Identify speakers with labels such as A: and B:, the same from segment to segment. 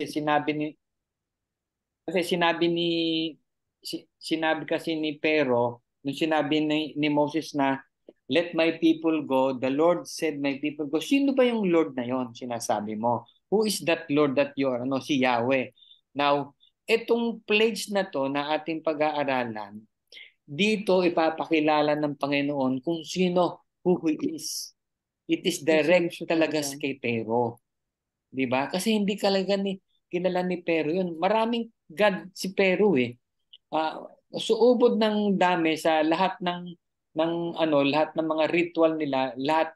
A: sinabi ni kasi sinabi kasi ni Pero nung sinabi ni Moses na let my people go, the Lord said my people go. Sino ba yung Lord na yon sinasabi mo? Who is that Lord that you are? Ano, si Yahweh. Now, itong pledge na to na ating pag-aaralan, dito ipapakilala ng Panginoon kung sino, who He is. It is direct talaga kay Pero. 'Di ba? Kasi hindi talaga kilala ni Pero yun. Maraming God si Pero eh. Suubod ng dami sa lahat ng mga ritual nila, lahat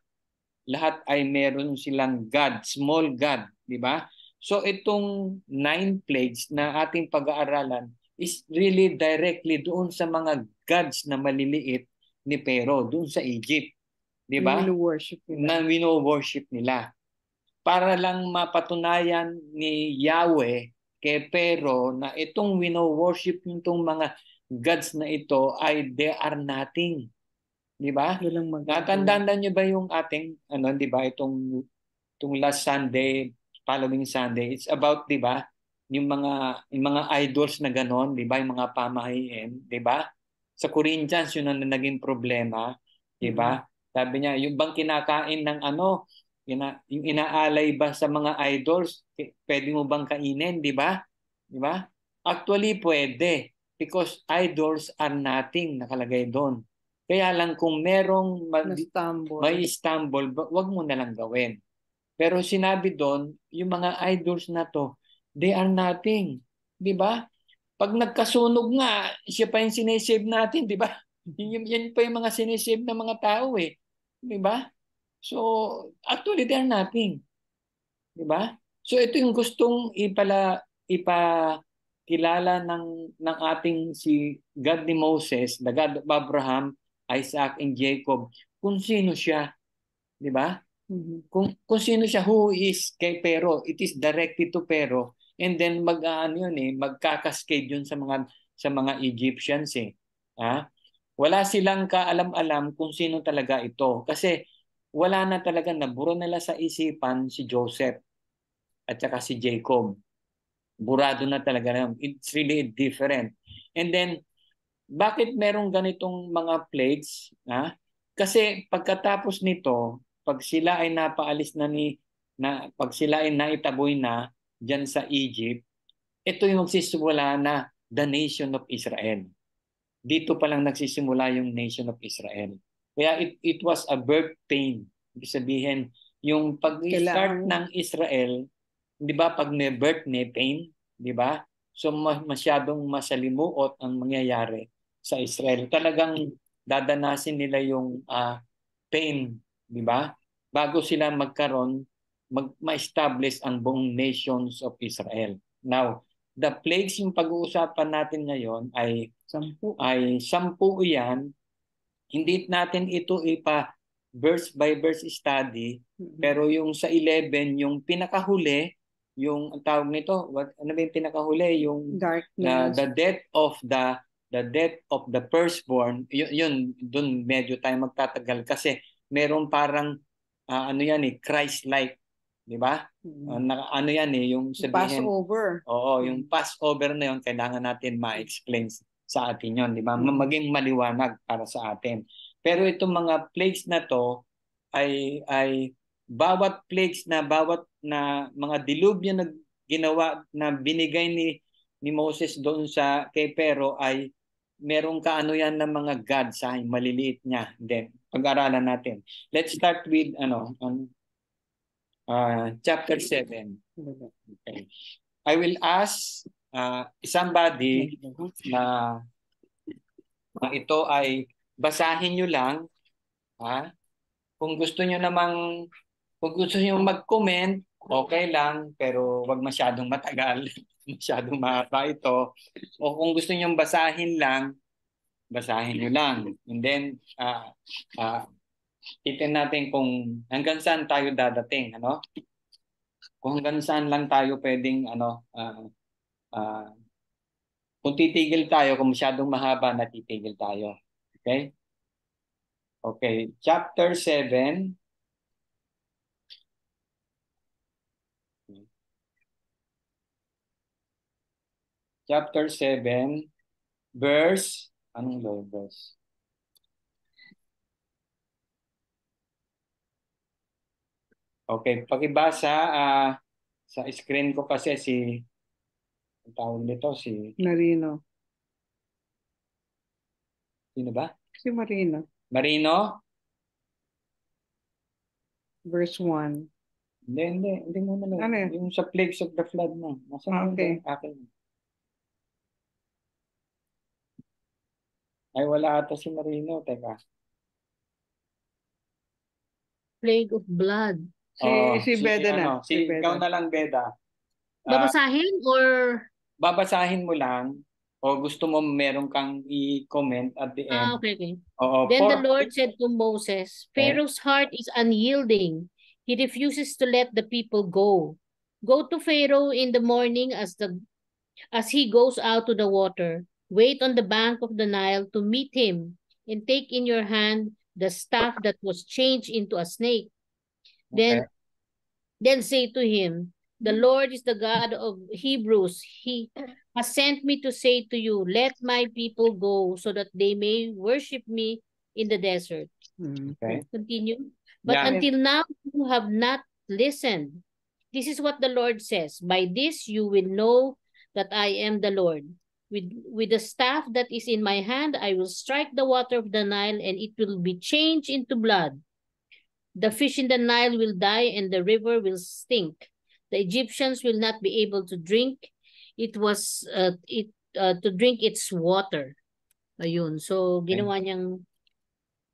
A: ay meron silang God, small God, 'di ba? So itong 9 plagues na ating pag-aaralan is really directly doon sa mga gods na maliliit ni Pero doon sa Egypt, 'di ba? Na wino-worship nila para lang mapatunayan ni Yahweh kay Pero na itong wino-worship nitong mga gods na ito ay they are nothing. Di ba? Natandaan niyo ba yung ating di ba itong last Sunday, following Sunday, it's about, di ba, yung mga idols na ganon, di ba, yung mga pamahiin, di ba? Sa Corinthians yun ang naging problema, di ba? Sabi niya, yung bang kinakain ng yung inaalay ba sa mga idols, pwede mo bang kainin, di ba? Di ba? Actually, pwede because idols are nothing nakalagay doon. Kaya lang kung merong may stumble, wag mo na lang gawin. Pero sinabi doon, yung mga idols na to, they are nothing. Di ba? Pag nagkasunog nga, siya pa yung sinesave natin, di ba? Yan pa yung mga sinesave ng mga tao eh. Di ba? So, actually, they are nothing. Di ba? So, ito yung gustong ipakilala ng ating si God ni Moses, the God of Abraham, Isaac, and Jacob, kung sino siya. Di ba? Kung sino siya, who is kay Pero, it is directed to Pero, and then magkakascade yun sa mga Egyptians eh. Ha? Wala silang kaalam-alam kung sino talaga ito kasi wala na talaga, nabura nila sa isipan si Joseph at saka si Jacob. Burado na talaga na. It's really different. And then bakit merong ganitong mga plagues? Ha? Kasi pagkatapos nito, pag sila ay napaalis pag sila ay naitaboy na diyan sa Egypt, ito yung magsisimula na the nation of Israel. Dito pa lang nagsisimula yung nation of Israel. Kaya it was a birth pain. Ibig sabihin, yung pag-start ng Israel, di ba, pag may birth, may pain, di ba? So masyadong masalimuot ang mangyayari sa Israel. Talagang dadanasin nila yung pain, di ba? Bago sila ma-establish ang buong nations of Israel. Now, the plagues yung pag-uusapan natin ngayon ay 10 yan. Hindi natin ito verse by verse study, pero yung sa 11, yung pinakahuli, yung ang tawag nito, ano ba yung pinakahuli? Yung the death of the firstborn, yun doon medyo tayo magtatagal kasi meron parang Christ-like, di ba? Ano yan yung sabihin,
B: Passover.
A: Oo, yung Passover na yun, kailangan natin ma-explain sa atin yon, di ba? Maging maliwanag para sa atin. Pero itong mga plagues na to ay bawat plagues bawat na mga dilubyo na ginawa na binigay ni Moses doon sa kay Pero ay merong kaano yan ng mga gods maliliit niya. Then pag-aralan natin. Let's start with chapter 7. Okay. I will ask somebody na ito ay basahin nyo lang. Ha? Kung gusto nyo mag-comment, okay lang, pero wag masyadong matagal, masyadong mahaba ito. O kung gusto nyo basahin lang, basahin nyo lang. And then, titin natin kung hanggang saan tayo dadating. Kung hanggang saan lang tayo pwedeng, kung titigil tayo, kung masyadong mahaba, natitigil tayo. Okay? Okay. Chapter 7. chapter 7, verse, anong verse? Okay, pakibasa sa screen ko kasi ang tawag nito,
B: Marino.
A: sino ba?
B: Si Marino.
A: Marino?
B: Verse 1.
A: Hindi mo na.
B: Ano yan?
A: Yung sa plagues of the flood na. Nasaan
B: Okay.
A: yung akin? Ay, wala ata si Marino. Teka.
C: Plague of blood.
B: Si Beda na. Si
A: ikaw
B: Beda.
A: na lang, Beda.
C: Babasahin or
A: Babasahin mo lang o gusto mo meron kang i-comment at the end.
C: okay.
A: Oo,
C: Then the Lord said to Moses, Pharaoh's heart is unyielding. He refuses to let the people go. Go to Pharaoh in the morning as he goes out to the water. Wait on the bank of the Nile to meet him, and take in your hand the staff that was changed into a snake.
A: Okay.
C: Then say to him, the Lord is the God of Hebrews. He has sent me to say to you, let my people go so that they may worship me in the desert.
A: Okay.
C: Continue. But
A: Yeah.
C: until now, you have not listened. This is what the Lord says. By this you will know that I am the Lord. With the staff that is in my hand, I will strike the water of the Nile, and it will be changed into blood. The fish in the Nile will die, and the river will stink. The Egyptians will not be able to drink. To drink its water. Ayun. So, ginawa niyang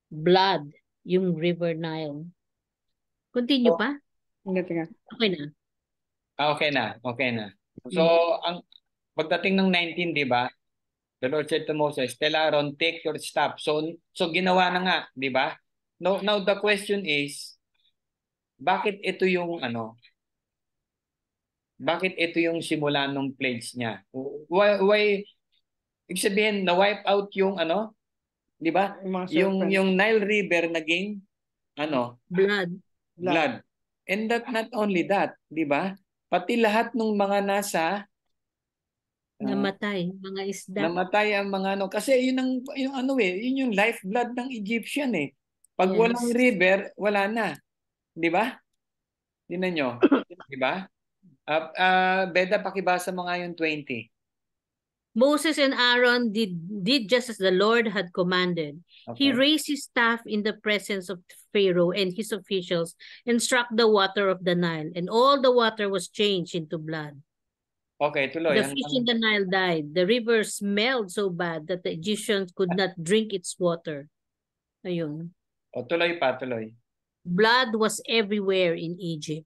C: blood yung River Nile. Continue pa?
B: Nga.
C: Okay na.
A: Okay na. Okay na. So, ang pagdating ng 19, di ba? The Lord said to Moses, tell Aaron, take your staff. So ginawa na nga, di ba? Now the question is, bakit ito yung bakit ito yung simula ng plagues niya? Why ibig sabihin, na-wipe out yung di ba? Yung Nile River naging blood. And not only that, di ba? Pati lahat ng mga nasa
C: namatay, mga isda.
A: Namatay ang mga kasi yun yung lifeblood ng Egyptian eh. Pag walang river, wala na. Di ba? Tingnan nyo. Di ba? Beda, pakibasa mo nga yung 20.
C: Moses and Aaron did just as the Lord had commanded.
A: Okay.
C: He raised his staff in the presence of Pharaoh and his officials and struck the water of the Nile, and all the water was changed into blood.
A: Okay, tuloy.
C: The fish in the Nile died. The river smelled so bad that the Egyptians could not drink its water. Ayun.
A: Tuloy pa, tuloy.
C: Blood was everywhere in Egypt.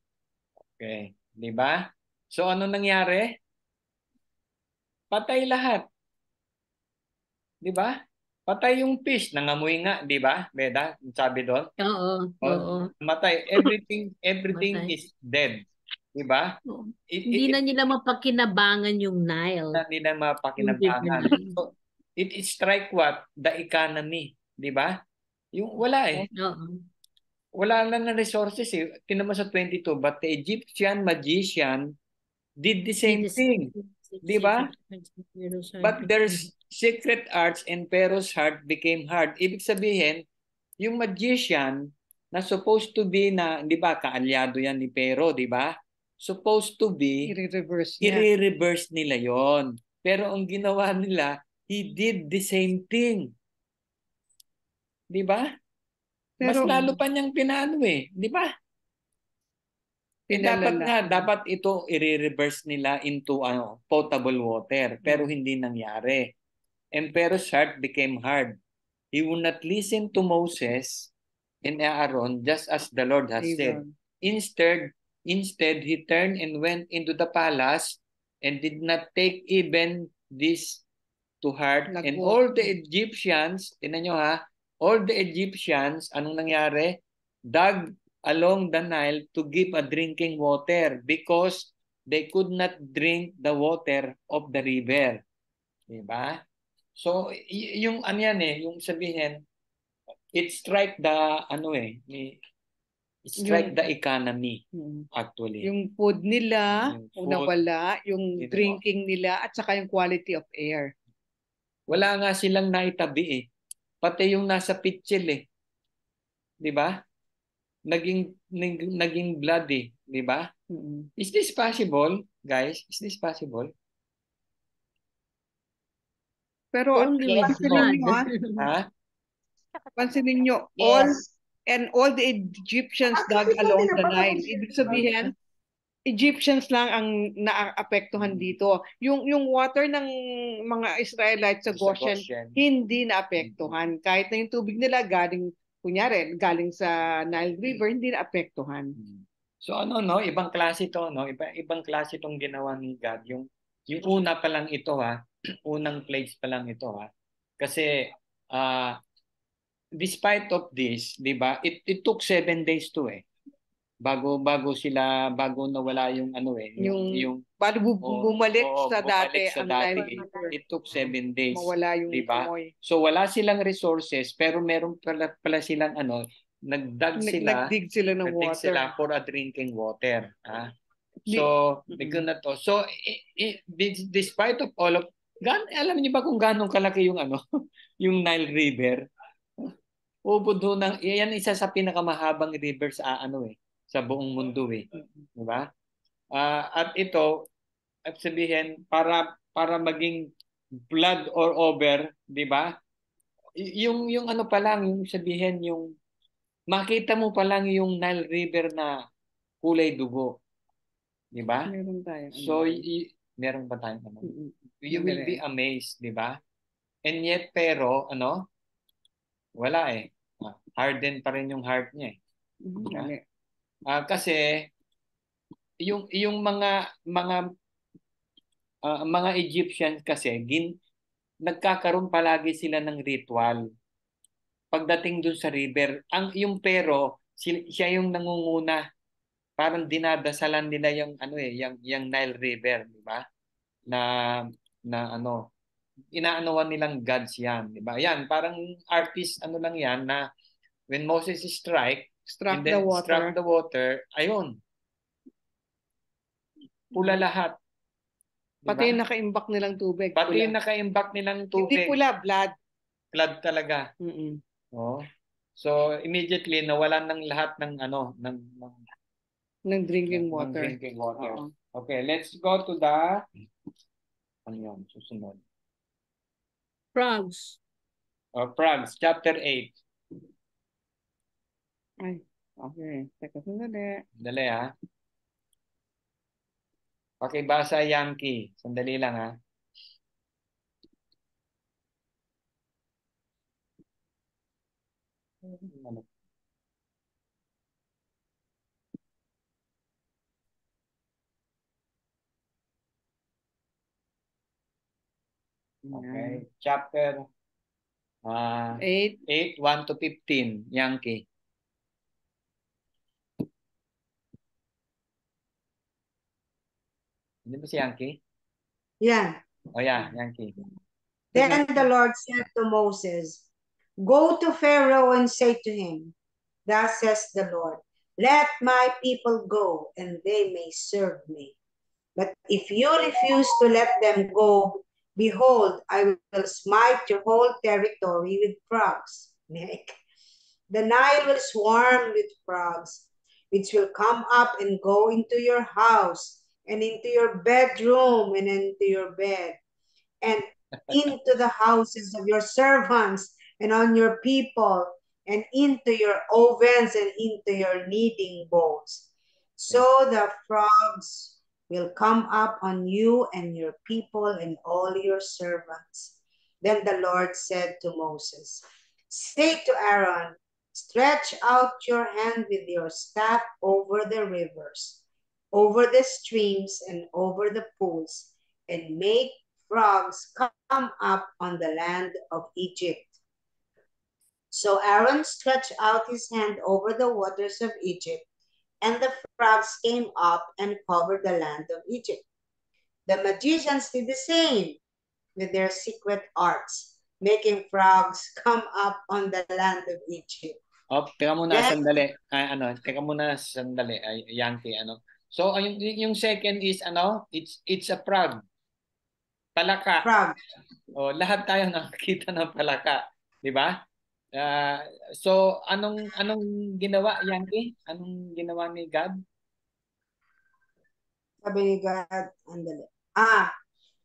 A: Okay. Di ba? So, ano nangyari? Patay lahat. Di ba? Patay yung fish. Nangamoy nga, di ba? Beda, sabi doon.
C: Oo.
A: Matay. Everything
C: Matay.
A: is dead. Diba?
C: Hindi na nila mapakinabangan yung Nile.
A: Hindi na mapakinabangan. So, it strike what? The economy. Diba? Yung wala eh. Wala lang na resources eh. Tingnan mo sa 22. But the Egyptian magician did the same thing. Diba? But their secret arts and Pharaoh's heart became hard. Ibig sabihin, yung magician na supposed to be di ba, kaalyado yan ni Pharaoh, di ba? Supposed to be, i-reverse nila yon. Pero ang ginawa nila, he did the same thing. Di ba? Mas lalo pa niyang pinano eh. Di ba? Dapat ito i-reverse nila into potable water. Pero hindi nangyari. And Pharaoh's heart became hard. He would not listen to Moses and Aaron just as the Lord has said. Instead, he turned and went into the palace and did not take even this to heart. And all the Egyptians, tingnan nyo ha, all the Egyptians, anong nangyari? Dug along the Nile to give a drinking water because they could not drink the water of the river. Diba? So, yung yan yung sabihin, it strike the strike the economy actually.
B: Yung food nila,
A: Yung food,
B: nawala, yung
A: Dito mo.
B: drinking nila, at saka yung quality of air.
A: Wala nga silang naitabi eh. Pati yung nasa pitchel eh. 'Di ba? Naging blood eh, 'di ba? Is this possible, guys? Is this possible?
B: Pero
C: Only with
B: pansinin nyo,
A: Ha?
B: pansinin nyo,
D: Yes.
B: all the Egyptians dug along the Nile. Ibig sabihin, Egyptians lang ang naapektuhan dito. Yung water ng mga Israelites sa Goshen, hindi naapektuhan. Kahit na yung tubig nila galing, kunyari, galing sa Nile River, hindi naapektuhan.
A: So ano no, ibang klase to no, ibang klase tong ginawa ni God. Yung una pa lang ito ha, unang plagues pa lang ito ha. Kasi despite of this, 'di ba? It took 7 days to bago nawala yung ano yung
B: bago bumalik sa dati
A: ang
B: Nile
A: River. It took 7 days.
B: Mawala yung
A: diba?
B: amoy.
A: So wala silang resources pero meron pala silang nagdig sila ng water for a drinking water. So, bigyan na to. So, despite of all of alam niyo ba kung gaano kalaki yung yung Nile River? Ubod ho yan isa sa pinakamahabang river sa sa buong mundo di ba? At ito at sabihin para maging blood or over, di ba? Yung pa lang, yung sabihin yung makita mo pa lang yung Nile River na kulay dugo. Di ba?
B: Meron tayo.
A: So, meron pa tayong You will be amazed, di ba? And yet, pero, wala harden pa rin yung heart niya kasi, yung mga Egyptians kasi, nagkakaroon palagi sila ng ritual. Pagdating dun sa river, yung pero, siya yung nangunguna. Parang dinadasalan nila yung yung Nile River, di ba? Na inaanoan nilang gods yan, di ba? Yan, parang artist lang yan na when Moses struck the water, ayun. Pula lahat.
B: Diba? Pati yung nakaimbak nilang tubig.
A: Pati yung nakaimbak nilang tubig.
B: Hindi pula, blood.
A: Blood talaga. So immediately nawalan ng lahat ng
B: drinking water.
A: Okay, let's go to the susunod.
C: Frogs.
A: Frogs, chapter 8.
B: Ay, okay. Teka, sandali.
A: Dali Pakibasa Yankee. Sandali lang Okay. Chapter 8, 1 to 15, Yankee. Hindi ba si Yankee?
D: Yeah.
A: Oh yeah, Yankee.
D: Then the Lord said to Moses, "Go to Pharaoh and say to him, thus says the Lord, let my people go, and they may serve me. But if you refuse to let them go, behold, I will smite your whole territory with frogs. The Nile will swarm with frogs, which will come up and go into your house, and into your bedroom, and into your bed, and into the houses of your servants, and on your people, and into your ovens, and into your kneading bowls. So the frogs will come up on you and your people and all your servants." Then the Lord said to Moses, "Say to Aaron, stretch out your hand with your staff over the rivers, over the streams, and over the pools, and make frogs come up on the land of Egypt." So Aaron stretched out his hand over the waters of Egypt, and the frogs came up and covered the land of Egypt. The magicians did the same with their secret arts, making frogs come up on the land of Egypt.
A: Teka muna
D: Then
A: sandali. Teka muna sandali. Yankee, So, yung second is, it's a frog. Palaka.
D: frog.
A: Lahat tayo nakakita ng palaka. Di ba? So, anong ginawa, Yankee? Anong ginawa ni God?
D: Sabi ni God, andali.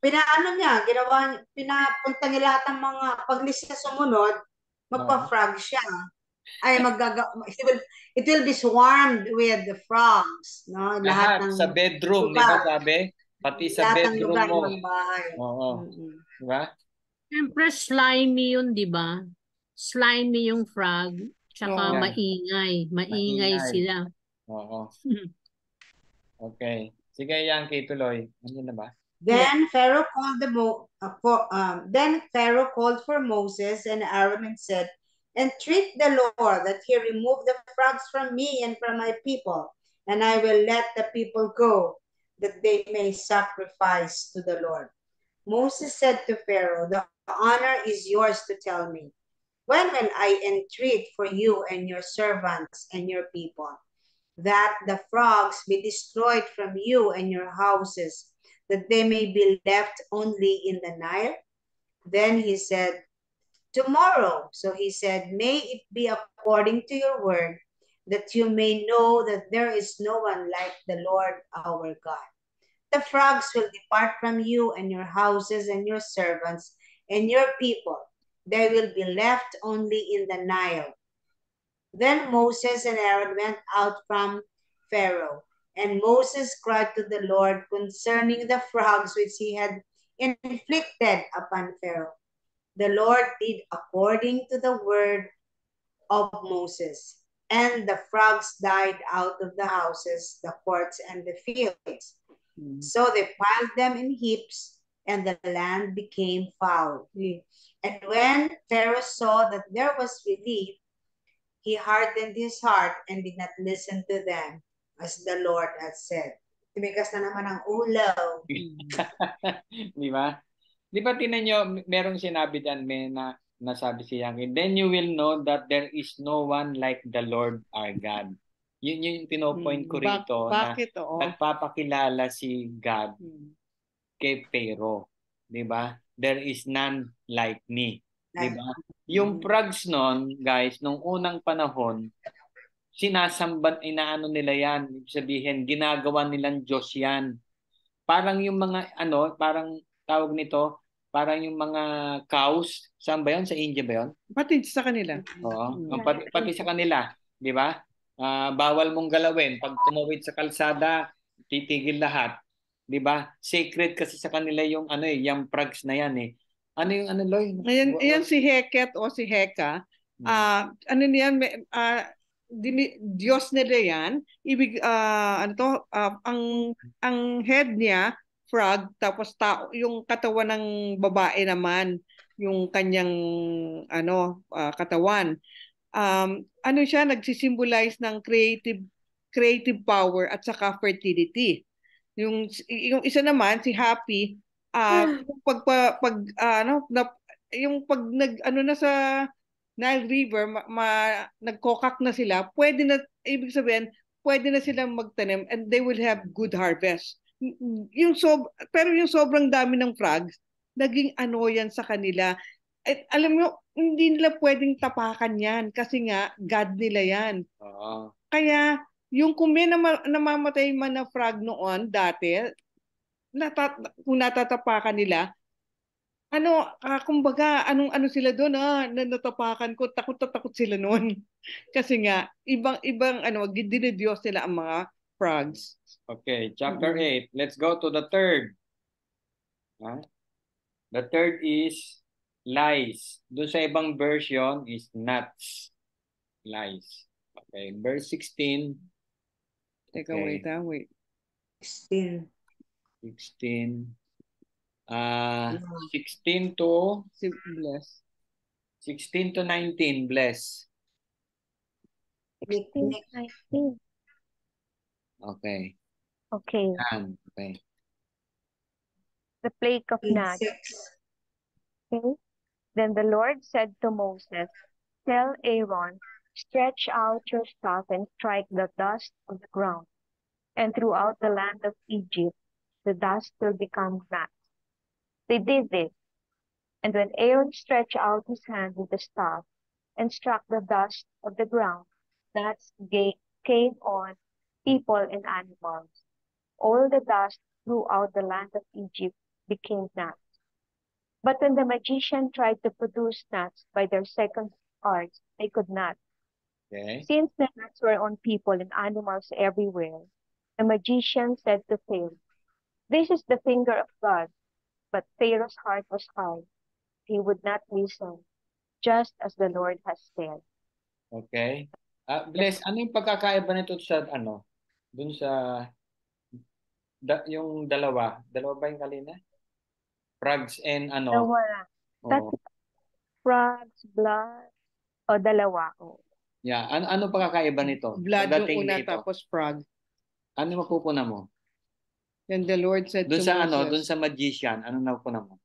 D: Pinapunta niya lahat ng mga, pag lista sumunod, magpa-frog siya. It will be swarmed with the frogs, no?
A: Lahat sa bedroom, di ba
D: lugar,
A: sabi? Pati sa
D: lahat ng
A: bedroom
D: lugar
A: mo.
D: ng bahay.
A: Oo. Di ba?
C: Siyempre, slimy yun, di ba? Slimy yung frog. Tsaka
B: Oo.
C: maingay. Maingay
A: Maingay.
C: sila.
A: Oo. Okay. Sige, Yankee, tuloy. Ano na ba?
D: Then Pharaoh called for Moses and Aaron and said, "Entreat the Lord that he remove the frogs from me and from my people, and I will let the people go, that they may sacrifice to the Lord." Moses said to Pharaoh, "The honor is yours to tell me. When will I entreat for you and your servants and your people, that the frogs be destroyed from you and your houses, that they may be left only in the Nile?" Then he said, "Tomorrow." So he said, "May it be according to your word, that you may know that there is no one like the Lord our God. The frogs will depart from you and your houses and your servants and your people. They will be left only in the Nile." Then Moses and Aaron went out from Pharaoh, and Moses cried to the Lord concerning the frogs which he had inflicted upon Pharaoh. The Lord did according to the word of Moses, and the frogs died out of the houses, the courts, and the fields. So they piled them in heaps, and the land became foul. And when Pharaoh saw that there was relief, he hardened his heart and did not listen to them, as the Lord had said. Tumigas na naman ang ulo.
A: Di ba? Di ba tinan nyo, merong sinabi dyan, may nasabi si Yankee, "Then you will know that there is no one like the Lord our God." Yun yung pinopoint ko rito
B: Bakit?
A: na
B: Oo.
A: nagpapakilala si God kay Pharaoh. Di ba? There is none like me. Di ba? Yung frogs nun, guys, nung unang panahon, sinasambat, inaano nila yan. Ibig sabihin, ginagawa nilang Diyos yan. Parang yung mga, parang tawag nito, parang yung mga cows. Saan ba yun? Sa India ba yun?
B: Pati sa kanila.
A: Oo. Pati sa kanila. Di ba? Bawal mong galawin. Pag tumawid sa kalsada, titigil lahat. Di ba? Sacred kasi sa kanila yung yung frogs na yan eh. Ano yung Loy?
B: Ayan si Heket o si Heka. Ano niyan, Diyos nila yan. Ang head niya, frog, tapos yung katawan ng babae naman, yung kanyang katawan. Ano siya, nagsisimbolize ng creative power at saka fertility. Yung isa naman, si Happy, yung pag na sa Nile River, nagkokak na sila, ibig sabihin, pwede na silang magtanim and they will have good harvest. Pero yung sobrang dami ng frogs, naging yan sa kanila. At alam mo, hindi nila pwedeng tapakan yan kasi nga, God nila yan. Kaya, kung may namamatay man na frog noon dati, kung natatapakan nila, kumbaga, ano sila doon, natapakan ko, takot sila noon. Kasi nga, ibang, dinidiyos nila ang mga frogs.
A: Okay, chapter 8. Let's go to the third. The third is lies. Doon sa ibang version is nuts. Lies. Okay, verse 16.
B: Teka,
A: Okay.
B: wait.
D: 16.
A: 16 to
B: Bless.
A: 16 to 19, bless.
E: 19.
A: Okay.
E: Okay.
A: Okay.
E: The plague of gnats.
D: 6.
E: Okay. Then the Lord said to Moses, "Tell Aaron, stretch out your staff and strike the dust of the ground, and throughout the land of Egypt the dust will become gnats. They did this, and when Aaron stretched out his hand with the staff and struck the dust of the ground, gnats came on people and animals. All the dust throughout the land of Egypt became gnats. But when the magician tried to produce gnats by their second arts, they could not.
A: Okay.
E: Since the gnats were on people and animals everywhere, the magician said to Pharaoh, "This is the finger of God." But Pharaoh's heart was hard. He would not listen, just as the Lord has said.
A: Okay. Bless, ano yung pagkakaiba nito sa dun sa yung dalawa ba yung kanina? Frogs and
E: Dalawa. That's
A: Oo.
E: frogs, blood, o dalawa. Oh.
A: Yeah, ano pagkakaiba nito?
B: Blood yung
A: Pagdating
B: una,
A: dito.
B: tapos frog.
A: Ano mapupuna mo?
B: Then the Lord said
A: Doon
B: to
A: sa
B: Moses,
A: doon sa magician, ano napupuna mo?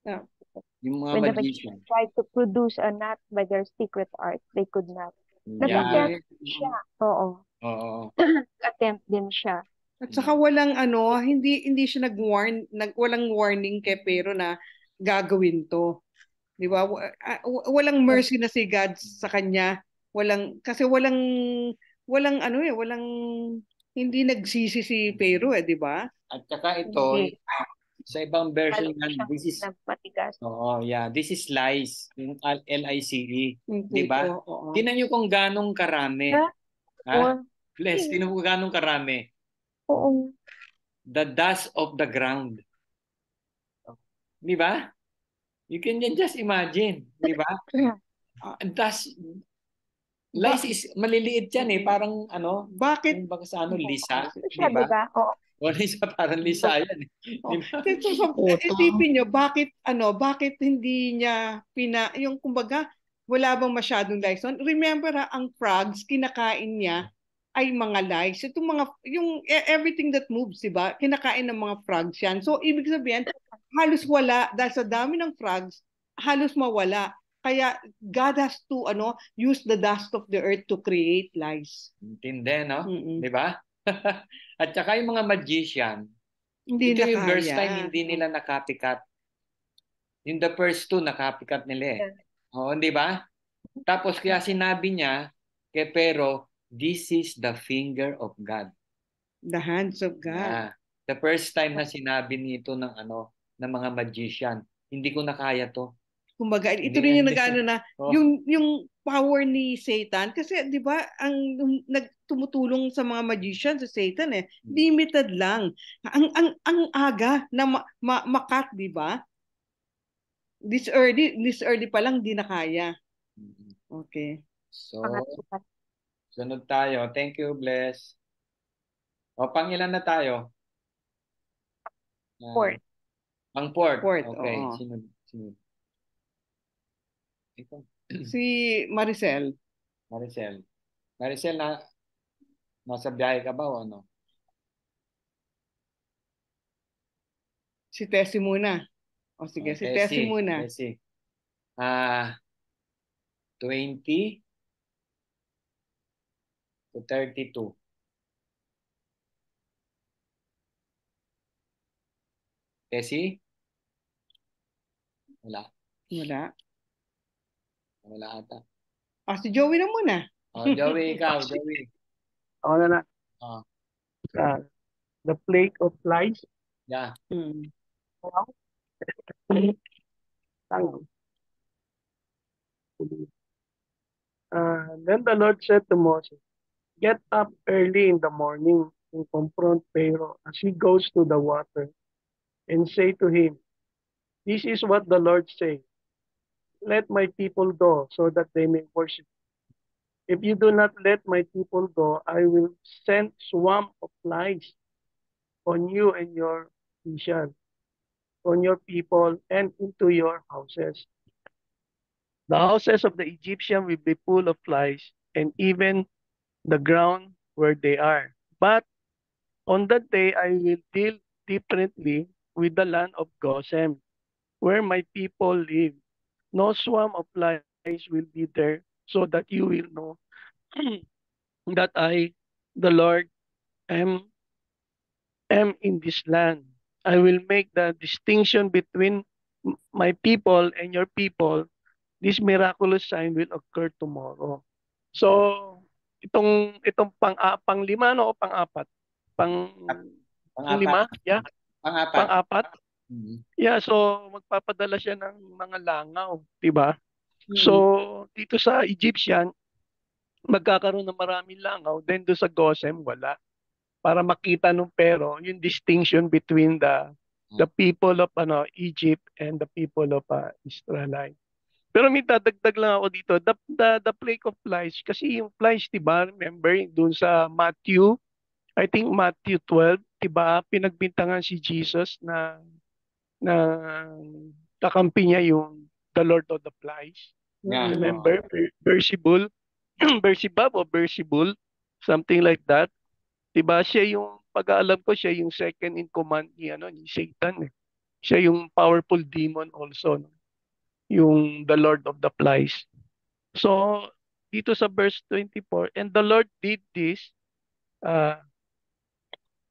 B: Ah.
A: Yung mga
E: When the
A: magician.
E: magician tried to produce a gnat by their secret art, they could not.
A: Yeah.
E: Nag-attempt siya. Oo.
A: Oo.
E: Attempt din siya.
B: At saka walang hindi siya walang warning kay Pero na gagawin to. 'Di ba? Walang mercy na si God sa kanya. Kasi walang hindi nagsisi si Pero 'di ba?
A: At saka ito,
E: Hindi.
A: sa ibang version
E: Lalo
A: yan,
E: siyang
A: this is
E: nagmatigas.
A: yeah, this is lice, yung LICE,
B: Yung
A: 'di ba?
B: puto, oo.
A: Tingnan niyo kung ganong karami.
E: Ha?
A: Ha? Bless, tingnan mo kung ganong karami.
E: Oo.
A: The dust of the ground. Di ba? You can just imagine, di ba? Dust. Lice is maliliit yan parang
B: Bakit?
A: yung baka sa lisa,
E: Siya,
A: di ba?
E: diba? Oo.
A: O lisa, parang lisa yan Di ba?
B: Isipin nyo, bakit hindi niya yung kumbaga, wala bang masyadong lice? Remember ang frogs, kinakain niya ay mga lice. Itong everything that moves, diba? Kinakain ng mga frogs yan. So, ibig sabihin, halos wala, dahil sa dami ng frogs, halos mawala. Kaya, God has to, use the dust of the earth to create lice.
A: Intindi, no?
B: Mm-mm.
A: Di ba? At saka yung mga magician,
B: Hindi
A: ito
B: na
A: yung first
B: kaya.
A: time hindi nila nakapikat. Yung the first two, nakapikat nila Oo, di ba? Tapos kaya sinabi niya kay Pero, this is the finger of God.
B: The hands of God.
A: Yeah. The first time na sinabi nito ng ng mga magician, hindi ko na kaya to.
B: Kumbaga, ito rin yung nag-ano na, yung power ni Satan, kasi di ba, ang nagtumutulong sa mga magician sa Satan limited lang. Ang aga na makat, di ba? This early pa lang, di na kaya. Okay.
A: So, sunod tayo. Thank you, Bless. O, pang-ilan na tayo?
E: Fourth.
A: Pang-fourth. Okay,
B: oo.
A: sunod. Ito.
B: Si Maricel.
A: Maricel, nasa biyahe ka ba o ano?
B: Si Tessie muna. O sige, si Tessie muna.
A: Tessie. 20 to 32. Tessie? Wala ata.
B: Si Joey na muna.
A: Joey, ikaw, Joey.
F: Ako na. The plague of lice.
A: Yeah.
F: Then the Lord said to Moses, "Get up early in the morning and confront Pharaoh as he goes to the water, and say to him, 'This is what the Lord says. Let my people go so that they may worship. If you do not let my people go, I will send swarm of flies on you and your vision, on your people and into your houses. The houses of the Egyptian will be full of flies, and even the ground where they are. But on that day I will deal differently with the land of Goshen, where my people live. No swarm of flies will be there so that you will know that I, the Lord, am in this land. I will make the distinction between my people and your people. This miraculous sign will occur tomorrow. So, itong panglima no o pang-apat?
A: Pang-apat.
F: Panglima? Yeah,
A: Pang-apat.
F: pang-apat. Yeah, so magpapadala siya ng mga langaw, 'di ba? So, dito sa Egyptian, magkakaroon ng maraming langaw, then do sa Gosem wala. Para makita nung pero yung distinction between the people of Egypt and the people of Israelite. Pero may dadagdag lang ako dito, the plague of flies, kasi yung flies, 'di ba? Remember doon sa Matthew, I think Matthew 12, 'di ba? Pinagbintangan si Jesus na kakampi niya yung the Lord of the Flies.
A: Yeah.
F: Remember? Beelzebul, Beelzebub o Beelzebul, something like that. 'Di ba? Siya yung pag-aalam ko siya yung second in command ni Satan eh. Siya yung powerful demon also, no? Yung the Lord of the Flies. So dito sa verse 24, and the Lord did this,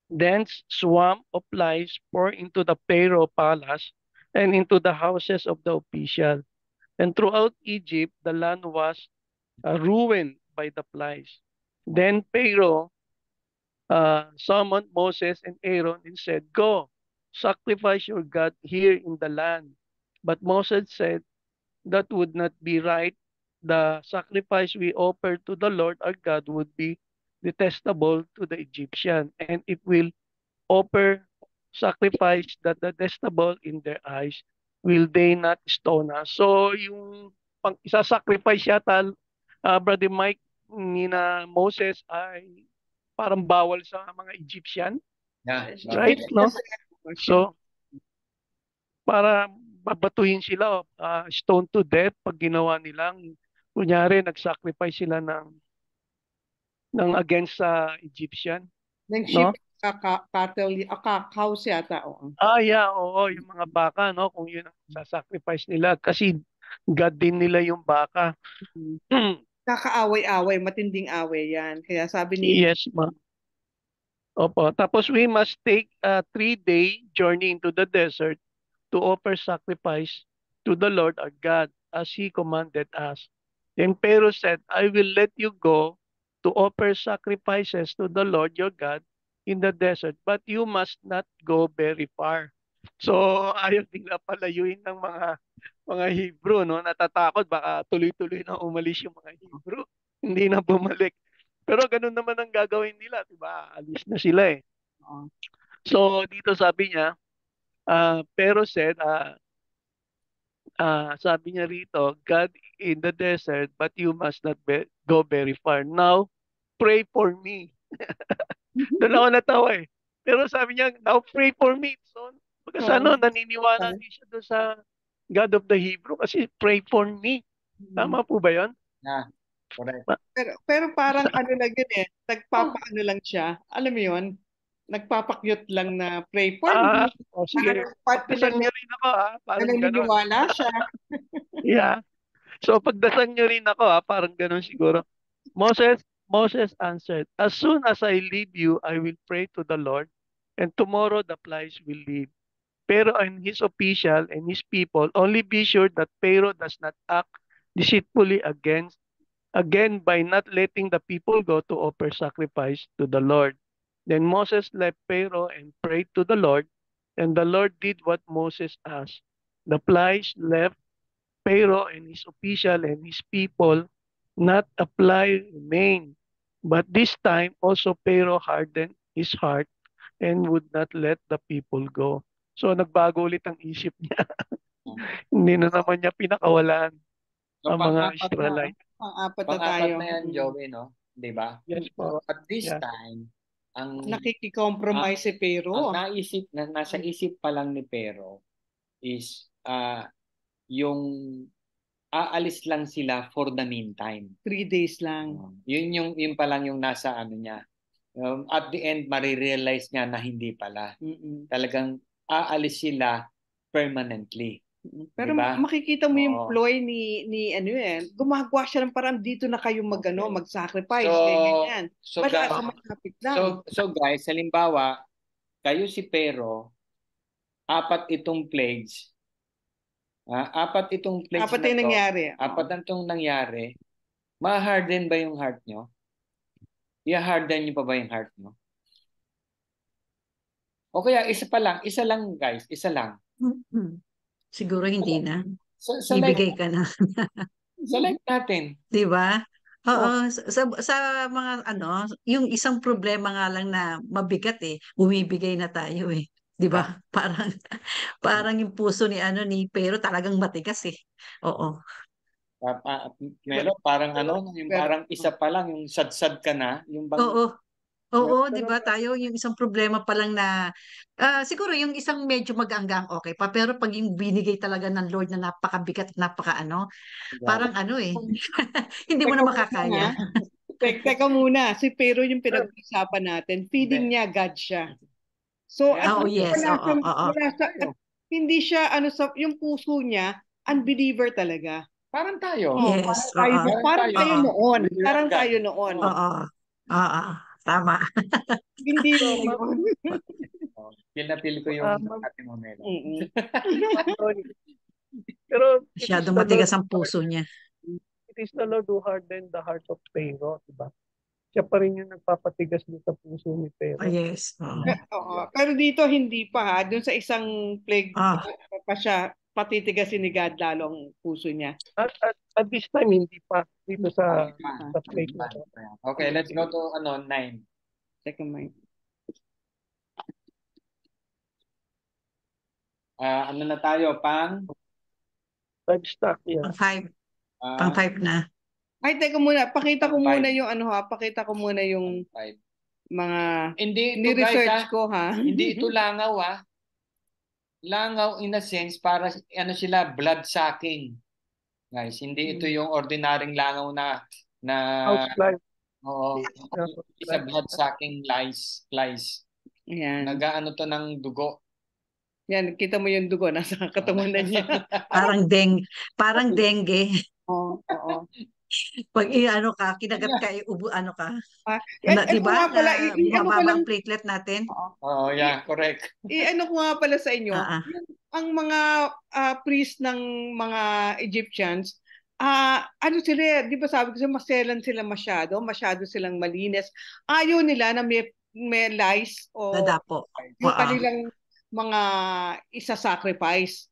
F: dense swarm of flies pour into the Pharaoh palace and into the houses of the official. And throughout Egypt, the land was ruined by the flies. Then Pharaoh summoned Moses and Aaron and said, "Go, sacrifice your God here in the land." But Moses said, "That would not be right. The sacrifice we offer to the Lord our God would be detestable to the Egyptian, and it will offer sacrifice that detestable in their eyes. Will they not stone us?" So yung isa-sacrifice yata, Brother Mike, ni na Moses ay parang bawal sa mga Egyptian.
A: Yeah.
F: Right? No? So, para babatuhin sila, stone to death pag ginawa nilang, kunyari, nag-sacrifice sila ng against sa Egyptian.
B: Ng
F: No?
B: sheep, cattle, cows yata.
F: Yeah, oo, yung mga baka, no? Kung yun ang sasacrifice nila. Kasi God din nila yung baka.
B: Kakaaway-away, matinding away yan. Kaya sabi ni
F: Yes, ma'am. Opo. Tapos we must take a 3-day journey into the desert to offer sacrifice to the Lord our God as He commanded us. Then Pharaoh said, "I will let you go to offer sacrifices to the Lord your God in the desert, but you must not go very far." So ayaw nila palayuin ng mga Hebrew, no? Natatakot baka tuloy-tuloy na umalis yung mga Hebrew. Hindi na bumalik. Pero ganun naman ang gagawin nila, 'di ba? Alis na sila eh. So dito sabi niya, pero said, sabi niya rito, "God in the desert, but you must not go very far. Now, pray for me." Doon ako natawa eh. Pero sabi niya, "Now pray for me." So, pagkas naniniwala din siya doon sa God of the Hebrew kasi pray for me. Tama po ba yun?
A: Yeah. Correct.
B: Pero parang ano lang yun eh, nagpapaano lang siya. Alam mo yun? Nagpapakyut lang na pray for me.
F: Sige. Pagdasal niyo rin ako parang gano'n.
B: Naniniwala siya.
F: Yeah. So pagdasal niyo rin ako parang gano'n siguro. Moses answered, "As soon as I leave you, I will pray to the Lord, and tomorrow the flies will leave. Pero and his official and his people, only be sure that Pharaoh does not act deceitfully again by not letting the people go to offer sacrifice to the Lord." Then Moses left Pharaoh and prayed to the Lord, and the Lord did what Moses asked. The flies left Pharaoh and his official and his people, not a fly remained. But this time also Pharaoh hardened his heart and would not let the people go. So nagbago ulit ang isip niya. Hindi na naman niya pinakawalan ang mga Israelite.
B: Pang-apat na
A: Pang-apat
B: tayo.
A: na yan, Joey, no? Di ba?
F: Yes po.
A: At this time, ang
B: Nakiki-compromise si Pharaoh.
A: nasa isip pa lang ni Pharaoh is yung aalis lang sila for the meantime.
B: 3 days lang.
A: Yun pa lang yung nasa ano niya. At the end, marirealize niya na hindi pala. Talagang aalis sila permanently.
B: Pero
A: Diba?
B: makikita mo yung
A: Oo.
B: ploy ni ano gumagawa siya ng parang dito na kayo mag-sacrifice,
A: So,
B: ganyan.
A: so,
B: Basta
A: guys,
B: sa malapit lang.
A: so guys, halimbawa, kayo si Pero, apat itong plagues. Apat itong plagues
B: Apat
A: na
B: yung
A: to.
B: nangyari.
A: Apat na itong nangyari. Ma-harden ba yung heart nyo? I-harden nyo pa ba yung heart nyo? O kaya isa lang guys, isa lang.
G: Siguro hindi na.
A: Sa
G: Ibigay ka na.
A: life natin.
G: Di ba?
B: Oh.
G: Oo, sa mga yung isang problema nga lang na mabigat bumibigay na tayo Di ba? Parang yung puso ni Pero talagang matigas Oo.
A: Meron parang yung parang isa pa lang, yung sad-sad ka na, yung bang
G: Oo. Oo, di ba tayo yung isang problema pa lang na siguro yung isang medyo mag-anggang okay pa pero pag yung binigay talaga ng Lord na napakabigat at parang hindi mo na makakaya.
B: Teka muna, si Pero yung pinag-usapan natin, feeling niya God siya. So,
G: yes,
B: hindi siya yung puso niya unbeliever talaga.
A: Parang tayo.
G: Yes,
B: Parang tayo noon. Parang tayo noon.
G: Oo. Tama.
B: Hindi yun.
A: Pinapil ko yung ate mo, Mela.
F: Pero
G: masyadong matigas ang puso niya.
F: It is the Lord who hardened the heart of Pharaoh, diba? Siya pa rin yung nagpapatigas dito sa puso ni Pharaoh.
G: Yes.
B: Pero dito hindi pa ha. Doon sa isang plague pa siya patitigasin ni God lalo ang puso niya.
F: At this time, hindi pa dito sa plague na to.
A: Okay, let's go to 9.
B: Second mind.
A: Ano na tayo?
F: Livestock, yeah.
G: Pang 5 na.
B: Ay, teka muna. Pakita ko muna yung pakita ko muna yung mga ni-research ko ha.
A: Hindi ito langaw Langaw in a sense para sila blood sucking. Guys, hindi ito yung ordinaryong langaw na
F: Housefly.
A: Oo. Isa blood sucking flies.
B: Yan.
A: Nagaano to ng dugo.
B: Yan, kita mo yung dugo nasa katawan niya.
G: Parang dengue.
B: Oo.
G: Pag kinagat ka, ubo ka.
B: Diba?
G: Bumababa ang platelet natin.
A: Oo, yeah, correct.
B: Ko nga pala sa inyo, ang mga priest ng mga Egyptians, sila, di ba sabi ko maselan sila masyado silang malinis. Ayaw nila na may lice o
G: Dadapo.
B: yung kanilang mga isa-sacrifice.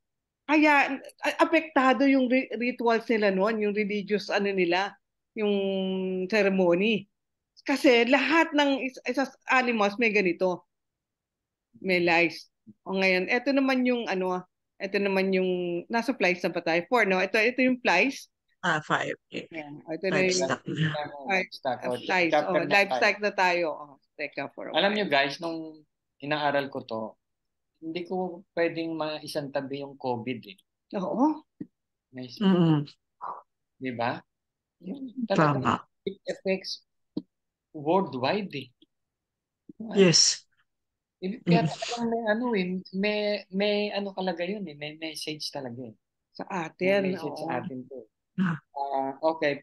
B: Kaya apektado yung rituals nila noon, yung religious nila, yung ceremony. Kasi lahat ng animals may ganito. May lice. O ngayon, ito naman yung nasa flies na pa tayo. 4, no? Ito yung flies.
G: 5.
B: Yeah. Ito na yung
A: livestock.
B: Livestock na tayo. Teka for a while.
A: Alam nyo guys, nung inaaral ko to, hindi ko pwedeng maisang tabi yung COVID
B: Oo.
A: Nice. Di ba?
G: Tama.
A: It affects worldwide
G: Yes.
A: Kaya talagang may kalagay yun may message talaga
B: sa atin.
A: May message sa atin to. Okay,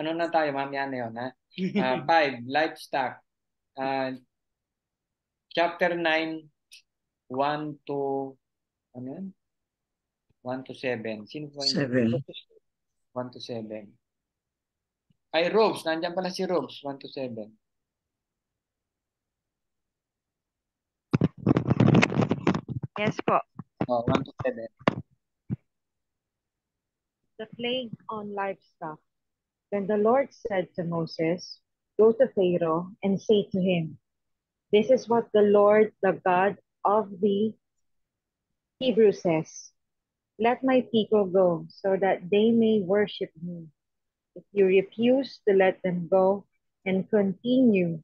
A: ano na tayo, mamaya na yun, 5, livestock. Chapter 9, 1 to 1 to 7. Sino po yun? 1 to 7. Ay, Robes. Nandiyan pala si Robes. 1 to 7.
E: Yes po.
A: 1 to 7.
E: The plague on livestock. Then the Lord said to Moses, "Go to Pharaoh and say to him, this is what the Lord, the God of the Hebrews says. Let my people go so that they may worship me. If you refuse to let them go and continue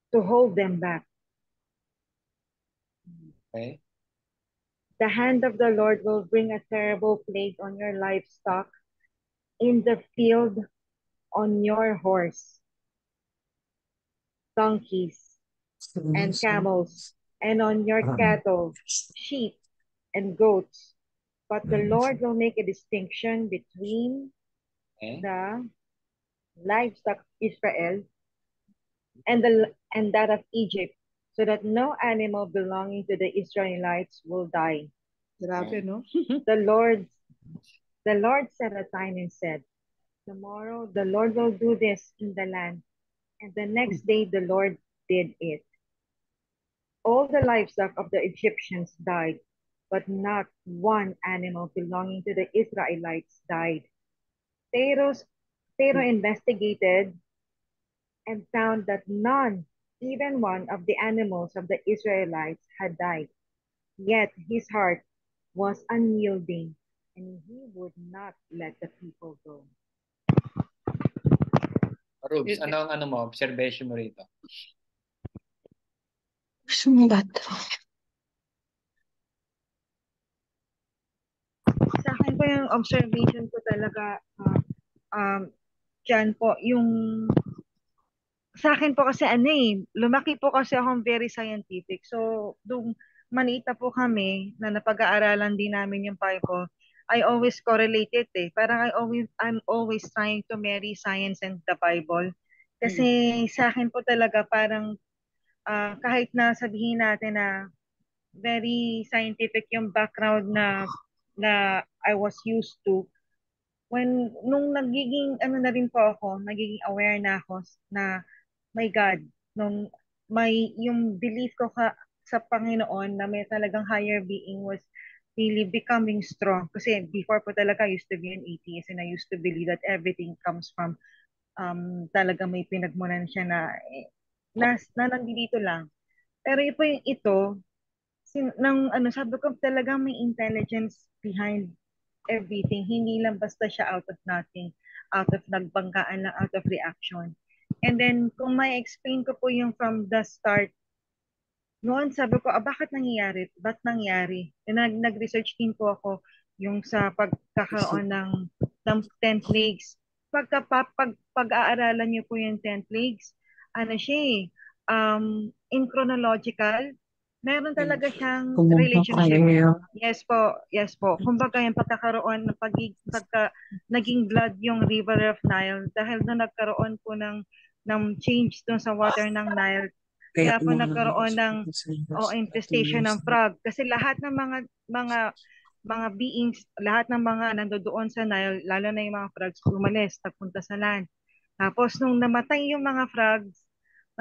E: to hold them back,
A: okay,
E: the hand of the Lord will bring a terrible plague on your livestock, in the field, on your horse, donkeys, and camels, and on your cattle, sheep, and goats,
H: But the Lord will make a distinction between
A: Okay?
H: the livestock of Israel and that of Egypt, so that no animal belonging to the Israelites will die.
B: Grabe, no?
H: The Lord set a time and said, tomorrow the Lord will do this in the land. And the next day the Lord did it. All the livestock of the Egyptians died, but not one animal belonging to the Israelites died. Pharaoh investigated and found that none, even one of the animals of the Israelites had died. Yet his heart was unyielding, and he would not let the people go.
A: Rubes, ano ang mo, observation mo rito?
E: Sumbat.
H: Sa akin po yung observation ko talaga, dyan po, yung sa akin po kasi lumaki po kasi akong very scientific. So, nung manita po kami na napag-aaralan din namin yung Bible, I always correlate it Parang I'm always trying to marry science and the Bible. Kasi sa akin po talaga parang kahit na sabihin natin na very scientific yung background na I was used to, nung nagiging na rin po ako, nagiging aware na ako na my God, yung belief ko sa Panginoon na may talagang higher being was really becoming strong. Kasi before po talaga I used to be an atheist and I used to believe that everything comes from talaga may pinagmunan siya na nandito lang. Pero ito sabi ko talaga may intelligence behind everything. Hindi lang basta siya out of nothing, out of nagbanggaan lang, out of reaction. And then, kung may explain ko po yung from the start, noon sabi ko, bakit nangyayari? Ba't nangyari? And nag-research din po ako yung sa pagkakaroon ng 10 plagues. Pag-aaralan niyo po yung 10 plagues, in chronological, meron talaga siyang relationship. Yes po. Kumbaga yung pagkakaroon ng naging blood yung river of Nile dahil na nagkaroon po ng change dun sa water ng Nile. Kaya po nagkaroon ng infestation ng frog. Kasi lahat ng mga beings, lahat ng mga nandoon sa Nile, lalo na yung mga frogs, umalis, nagpunta sa land. Tapos nung namatay yung mga frogs,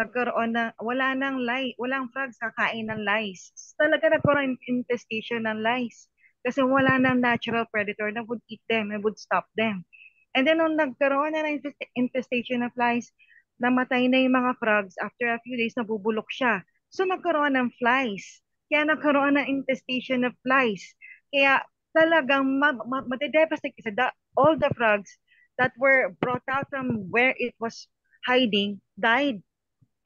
H: nagkaroon na walang frogs kakain ng lice. Talaga nagkaroon infestation ng lice kasi wala nang natural predator na would eat them and would stop them. And then nung nagkaroon na ng infestation of lice, namatay na yung mga frogs, after a few days nabubulok siya. So nagkaroon ng flies. Kaya nagkaroon ng infestation of flies. Kaya talagang madedevastate kasi all the frogs that were brought out from where it was hiding died.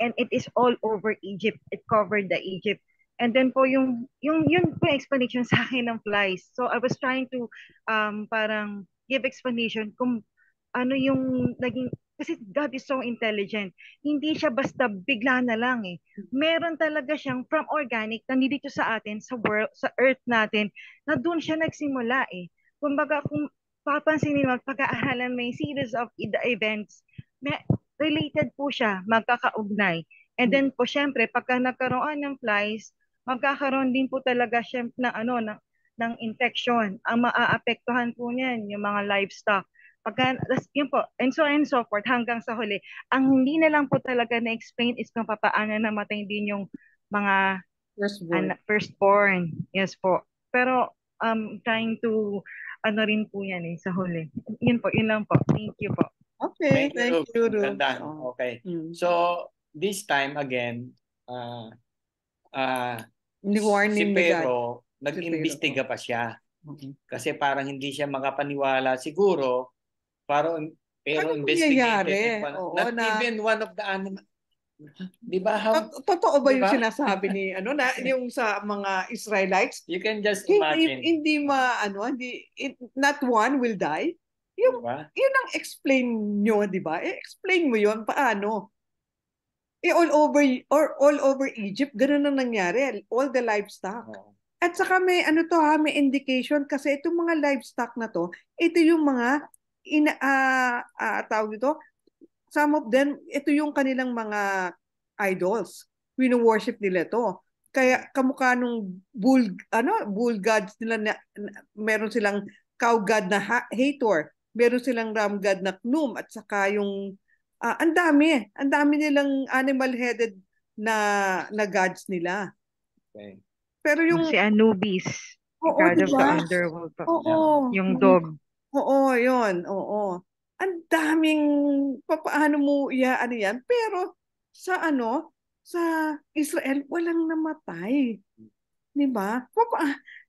H: And it is all over Egypt. It covered the Egypt. And then po yun po explanation sa akin ng flies. So I was trying to parang give explanation kung ano yung naging, kasi God is so intelligent. Hindi siya basta bigla na lang Meron talaga siyang from organic na dito sa atin, sa world, sa earth natin, na doon siya nagsimula Kumbaga kung papansinin mo, pag-aaralan may series of the events, related po siya, magkakaugnay. And then po syempre, pagka nagkaroon ng flies, magkakaroon din po talaga siya ng infection. Ang maaapektuhan po niyan yung mga livestock. Yun po, and so on and so forth, hanggang sa huli. Ang hindi na lang po talaga na-explain is kung paano namatay din yung mga firstborn. Yes po. Pero trying to rin po yan sa huli. Yun lang po. Thank you po.
B: Okay, thank you, Ruth.
A: Okay. So, this time again, si Pero, nag-imbestiga pa siya. Kasi parang hindi siya makapaniwala. Siguro, pero investigated. Not even one of the animals. Di ba?
B: Totoo ba yung sinasabi ni yung sa mga Israelites?
A: You can just imagine.
B: Hindi not one will die. Yun ang explain nyo, di ba? Explain mo yun, paano? All over Egypt, ganun ang nangyari. All the livestock. At saka may ano to ha, may indication kasi itong mga livestock na to, ito yung mga tawag dito, some of them, ito yung kanilang mga idols. Wino-worship nila to. Kaya kamukha nung bull gods nila meron silang cow god na Hathor, meron silang ram god na Khnum, at saka yung ang dami nilang animal-headed na gods nila.
A: Okay.
B: Pero yung
H: Si Anubis,
B: oo,
H: god of the
B: diba?
H: underworld.
B: Oo.
H: Yung dog.
B: Oo, yun. Oo. Ang daming paano mo ano yan. Pero sa Israel, walang namatay. Di ba?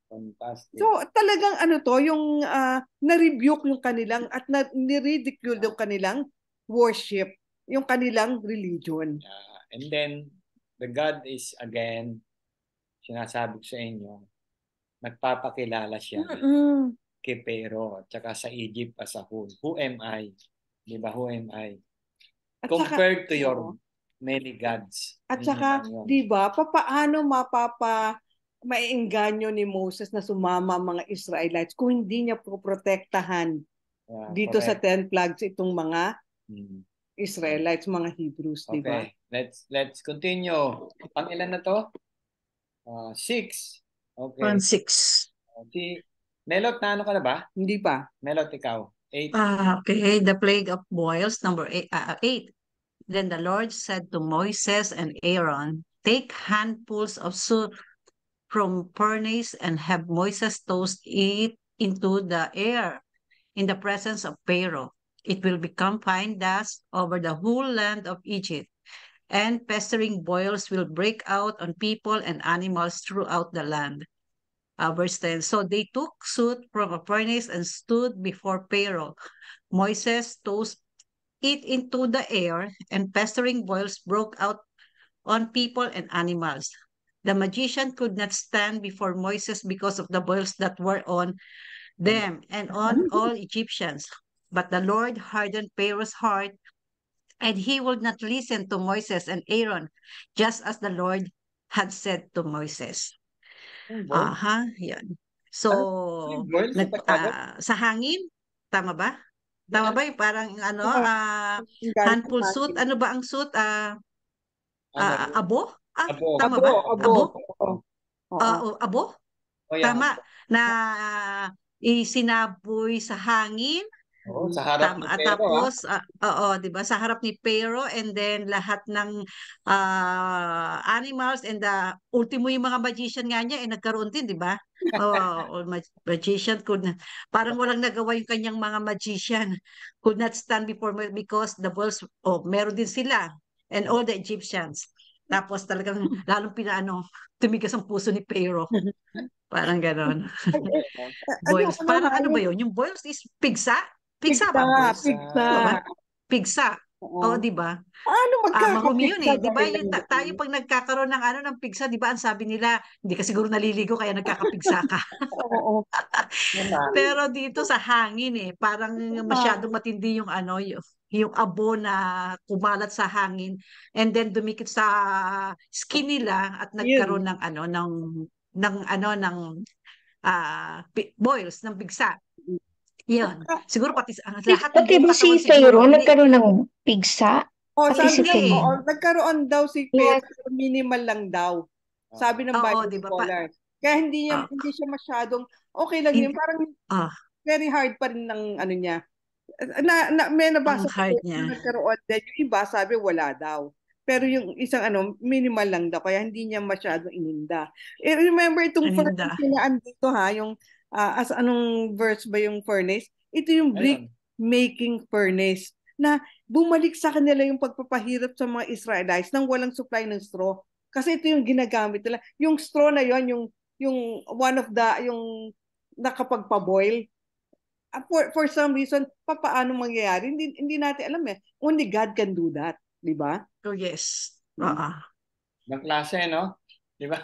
A: Fantastic.
B: So talagang yung na-rebuke yung kanilang at ni-ridicule yung kanilang worship, yung kanilang religion.
A: And then, the God is again, sinasabi ko sa inyo, nagpapakilala siya kay Pharaoh at saka sa Egypt as a whole. Who am I? Di ba? Who am I?
B: At
A: Compared
B: saka,
A: to your many gods.
B: At saka, di ba, paano maiengganyo ni Moses na sumama ang mga Israelites kung hindi niya poprotektahan dito sa 10 plagues itong mga Israelites, mga Hebrews, di ba?
A: Okay, let's continue. Pang ilan na to? 6. Okay.
G: 6.
A: Si Melot, na ano ka na ba?
B: Hindi pa.
A: Melot, ikaw. 8.
G: Okay, the plague of boils, number 8. Then the Lord said to Moses and Aaron, take handfuls of soot from furnace and have Moses toss it into the air in the presence of Pharaoh. It will become fine dust over the whole land of Egypt, and pestering boils will break out on people and animals throughout the land. Verse 10, so they took soot from a furnace and stood before Pharaoh. Moses tossed it into the air, and pestering boils broke out on people and animals. The magician could not stand before Moses because of the boils that were on them and on all Egyptians. But the Lord hardened Pharaoh's heart, and he would not listen to Moses and Aaron, just as the Lord had said to Moses. Yan. So, sa hangin, tama ba? Tama ba yung parang handful suit? Ano ba ang suit? Abo? Tama ba? Abo? Abo? Tama. Na isinaboy sa hangin.
A: Sa harap ni Pharaoh.
G: Tapos, di ba? Sa harap ni Pharaoh, and then lahat ng animals, and ultimo yung mga magician nga niya, nagkaroon din, di ba? Magician parang walang nagawa yung kanyang mga magician. Could not stand before me because the boils, meron din sila, and all the Egyptians. Tapos talagang lalong tumigas ang puso ni Pharaoh. Parang ganon. Boils. Parang ano ba yun? Yung boils is pigsa? Pigsa ba? Pigsa. Oo, di ba? Marumi yun eh. Di ba? Tayo pag nagkakaroon ng pigsa, di ba? Ang sabi nila, hindi ka siguro naliligo kaya nagkakapigsa ka.
B: Oo.
G: Pero dito sa hangin eh, parang masyadong matindi yung yung abo na kumalat sa hangin, and then dumikit sa skin nila at nagkaroon ng boils, ng pigsa. Yun. Siguro pati lahat ng
I: Pati ba si Pharaoh nagkaroon ng pigsa?
B: Sabi niya, nagkaroon daw si Pharaoh, minimal lang daw. Sabi ng Bible scholars. Kaya hindi siya masyadong okay lang yun. Parang very hard pa rin ng niya. May nabasa ko na nagkaroon din. Yung iba sabi wala daw. Pero yung isang minimal lang daw. Kaya hindi niya masyadong ininda. Remember itong furnace na andito yung as anong verse ba yung furnace? Ito yung brick making furnace na bumalik sa kanila yung pagpapahirap sa mga Israelites nang walang supply ng straw. Kasi ito yung ginagamit nila. Yung straw na yon, yung one of the, yung nakapagpaboil. For some reason, paano mangyayari? Hindi natin alam eh. Only God can do that. Di ba?
G: Oh, yes.
A: Ng klase, no? Di ba?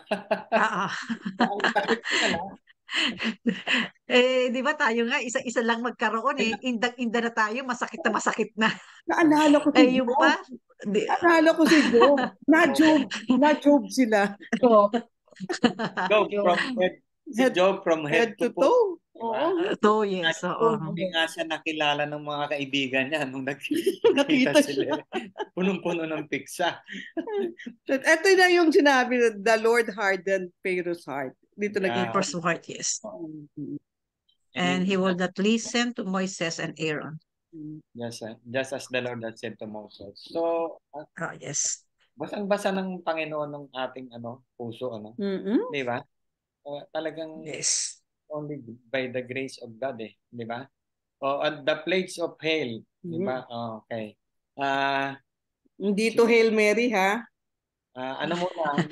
G: Di ba tayo nga, isa-isa lang magkaroon eh. Inda na tayo, masakit na.
B: Naalala ko si Job. Naalala ko si Job. Na Job sila.
A: Job from head, si Job from head to toe.
B: Oo.
G: To, yes. Oo.
A: Hindi nga siya nakilala ng mga kaibigan niya nung nakita sila. Punong-puno ng piksa.
B: Ito na yung sinabi, the Lord hardened Pharaoh's heart. Dito naging
G: First heart, yes. And he will not listen to Moises and Aaron.
A: Just as the Lord had said to Moses. So,
G: yes.
A: basang-basa ng Panginoon ng ating puso, Di ba? Talagang
G: yes.
A: Only by the grace of God, di ba? And the plagues of hail, di ba? Okay.
B: Hindi to Hail Mary, ha?
A: Ano muna,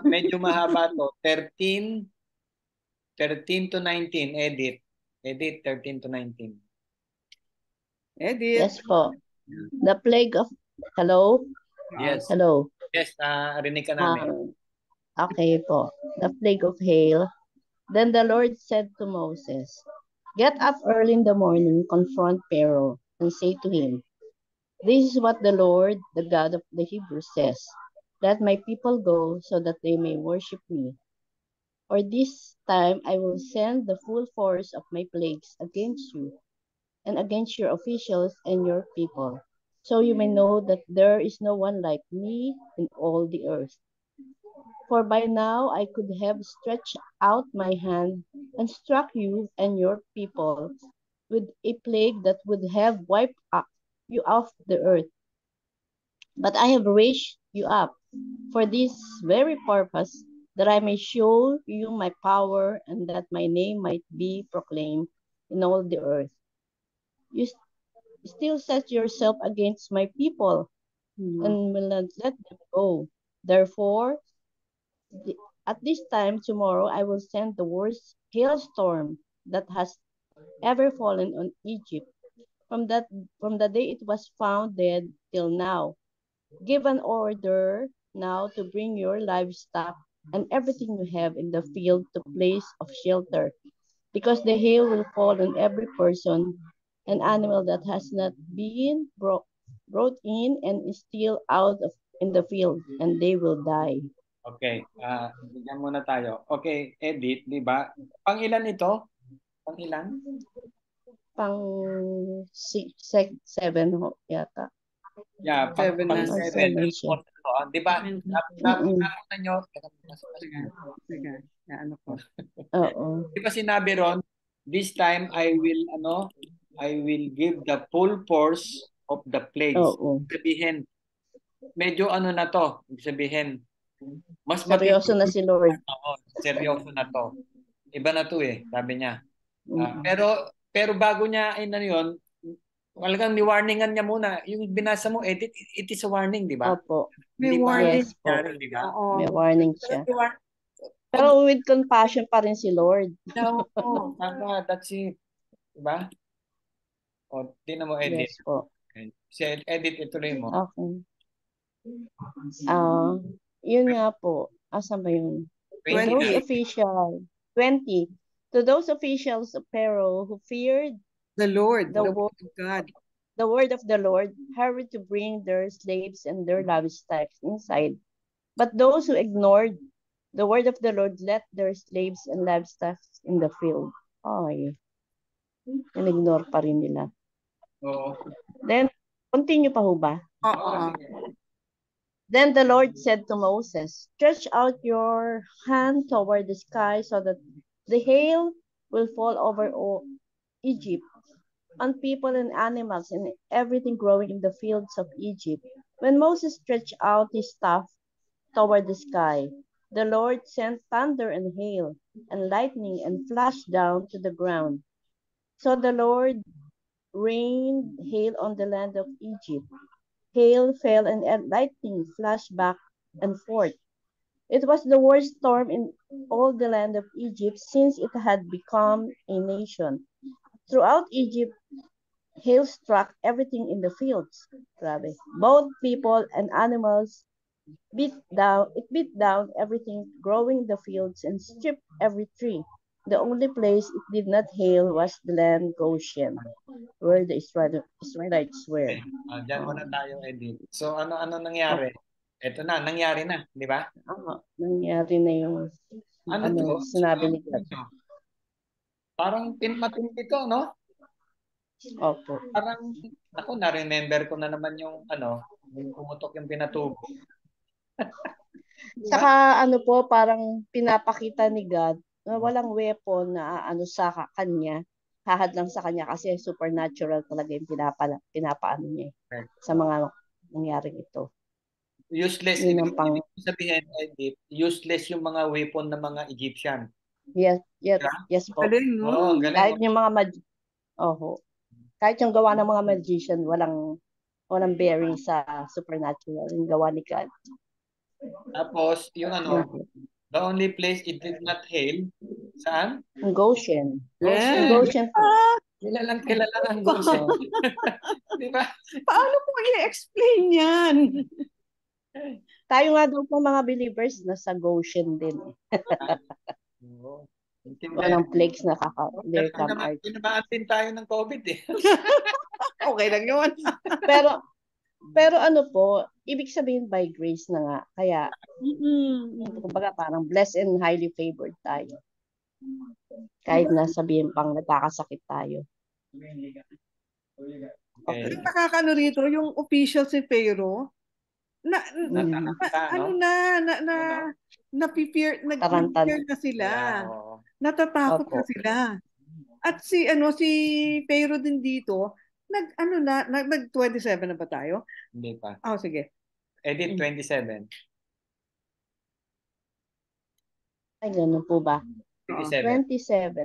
A: medyo mahaba to. 13 to 19, Edit, 13 to 19.
B: Edit.
J: Yes po. The plague of, hello?
A: Yes.
J: Hello.
A: Yes, rinig ka namin.
J: Okay po. The plague of hail. Then the Lord said to Moses, get up early in the morning, confront Pharaoh, and say to him, this is what the Lord, the God of the Hebrews, says. Let my people go so that they may worship me. Or this time I will send the full force of my plagues against you and against your officials and your people, so you may know that there is no one like me in all the earth. For by now I could have stretched out my hand and struck you and your people with a plague that would have wiped you off the earth. But I have raised you up for this very purpose, that I may show you my power and that my name might be proclaimed in all the earth. You still set yourself against my people and will not let them go. Therefore, at this time tomorrow I will send the worst hailstorm that has ever fallen on Egypt, from the day it was found dead till now. Give an order now to bring your livestock and everything you have in the field to place of shelter, because the hail will fall on every person and animal that has not been brought in and is still out in the field, and they will die.
A: Okay, bigyan muna tayo. Okay, Edit, di ba? Pang ilan ito? Pang ilan?
J: Pang 7 yata.
A: Yeah, pang 7. Di ba? Napunta nyo. Di ba sinabi ron, this time I will give the full force of the plagues. Sabihin, medyo na to. Sabihin, mas
J: seryoso na si Lord.
A: Seryoso na to. Iba na to sabi niya. Pero bago niya yun, talagang ni-warningan niya muna. Yung binasa mo, Edit, it is a warning, di ba?
J: Opo.
B: May warning.
J: Yes po. May warning siya. Pero with compassion pa rin si Lord.
A: Oo, tama. That's it. Diba? O, tingnan mo, Edit.
J: Yes po.
A: Si Edit, ituloy mo.
J: Okay. Yun nga po. Asan ba yun?
A: 20.
J: To those officials of Pharaoh who feared
B: the Lord, the word of God,
J: the word of the Lord, hurried to bring their slaves and their livestock inside. But those who ignored the word of the Lord left their slaves and livestock in the field. In-ignore pa rin nila. Then, continue pa ho ba? Then the Lord said to Moses, stretch out your hand toward the sky so that the hail will fall over Egypt, on people and animals and everything growing in the fields of Egypt. When Moses stretched out his staff toward the sky, the Lord sent thunder and hail and lightning and flashed down to the ground. So the Lord rained hail on the land of Egypt. Hail fell and lightning flashed back and forth. It was the worst storm in all the land of Egypt since it had become a nation. Throughout Egypt, hail struck everything in the fields. Grabe. Both people and animals beat down everything growing in the fields and stripped every tree. The only place it did not hail was the land Goshen, where the Israelites were.
A: Diyan muna tayo, Edith. So ano nangyari? Eto na, nangyari na, di ba?
J: Nangyari na yung sinabi ni God.
A: Parang matindi to, no?
J: Opo.
A: Parang, ako, na-remember ko na naman yung yung pumutok yung pinatubo.
J: Saka po, parang pinapakita ni God na walang weapon na sa kanya, hahadlang sa kanya kasi supernatural talaga yung pinapaano niya sa mga nangyaring ito.
A: Useless.
J: Yun ang
A: sabihin, useless yung mga weapon ng mga Egyptian.
J: Yes po.
B: Galing, no?
A: Galing.
J: Kahit yung mga kahit yung gawa ng mga magician, walang bearing sa supernatural yung gawa ni God.
A: Tapos, yung the only place it did not hail, saan?
J: Goshen.
B: Yeah.
J: Goshen.
A: Kilalang ang Goshen. Di ba?
B: Paano mo i-explain yan?
J: Tayo nga daw po mga believers nasa Goshen din. Walang plagues na there come out.
A: Tinamaan din tayo ng COVID eh.
B: Okay lang yun.
J: pero po, ibig sabihin by grace na nga. Kaya, kumbaga parang blessed and highly favored tayo. Kahit nasabihin pang nagkakasakit tayo.
B: Okay. Nakakano rito, yung official si Pharaoh, nag-fear na sila. Natatakot na sila. At si Pharaoh din dito, nag-27 na ba tayo?
A: Hindi pa.
B: Sige.
A: Edit 27.
J: Ay, ganun po ba? 27.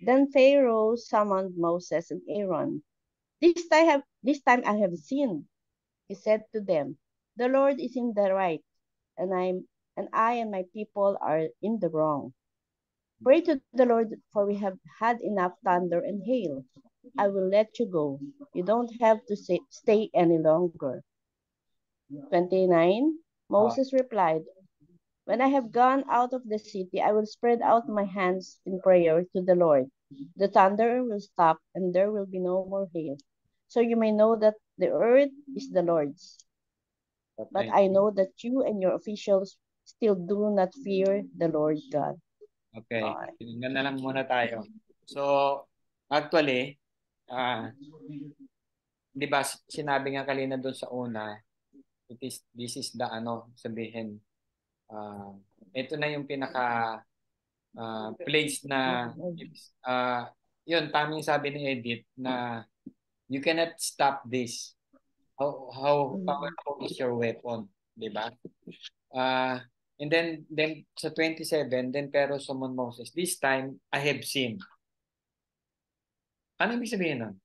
J: Then Pharaoh summoned Moses and Aaron. This time I have sinned. He said to them, the Lord is in the right, and I and my people are in the wrong. Pray to the Lord, for we have had enough thunder and hail. I will let you go. You don't have to stay any longer. 29. Moses replied, when I have gone out of the city, I will spread out my hands in prayer to the Lord. The thunder will stop, and there will be no more hail. So you may know that the earth is the Lord's. But I know that you and your officials still do not fear the Lord God.
A: Okay. Tingnan na lang muna tayo. So, actually, di ba sinabi nga kanina doon sa una, this is the sabihin, ito na yung pinaka place na yun, taming sabi ni Edith na you cannot stop this. How powerful is your weapon, di ba? And then sa 27, then Pharaoh summoned Moses. This time, I have sinned. Ano ibig sabihin nun?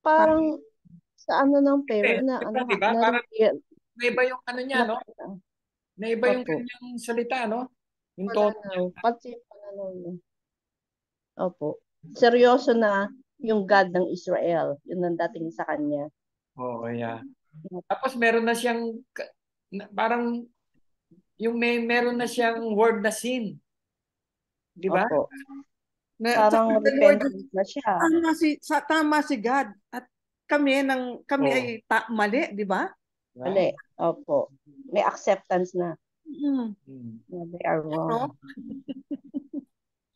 J: Parang sa ng Pharaoh na
A: diba? Parang naiba yung niya, no? Naiba yung kanyang salita, no? Yung tono niya.
J: Pati pananaw niya. Opo. Seryoso na yung God ng Israel. Yun ang dating sa kanya.
A: Yeah. Tapos meron na siyang parang yung meron na siyang word na sin. Di ba?
J: Parang repentant na siya.
B: Tama si God. At kami ay mali, di ba?
J: Mali. Opo. May acceptance na. They are wrong.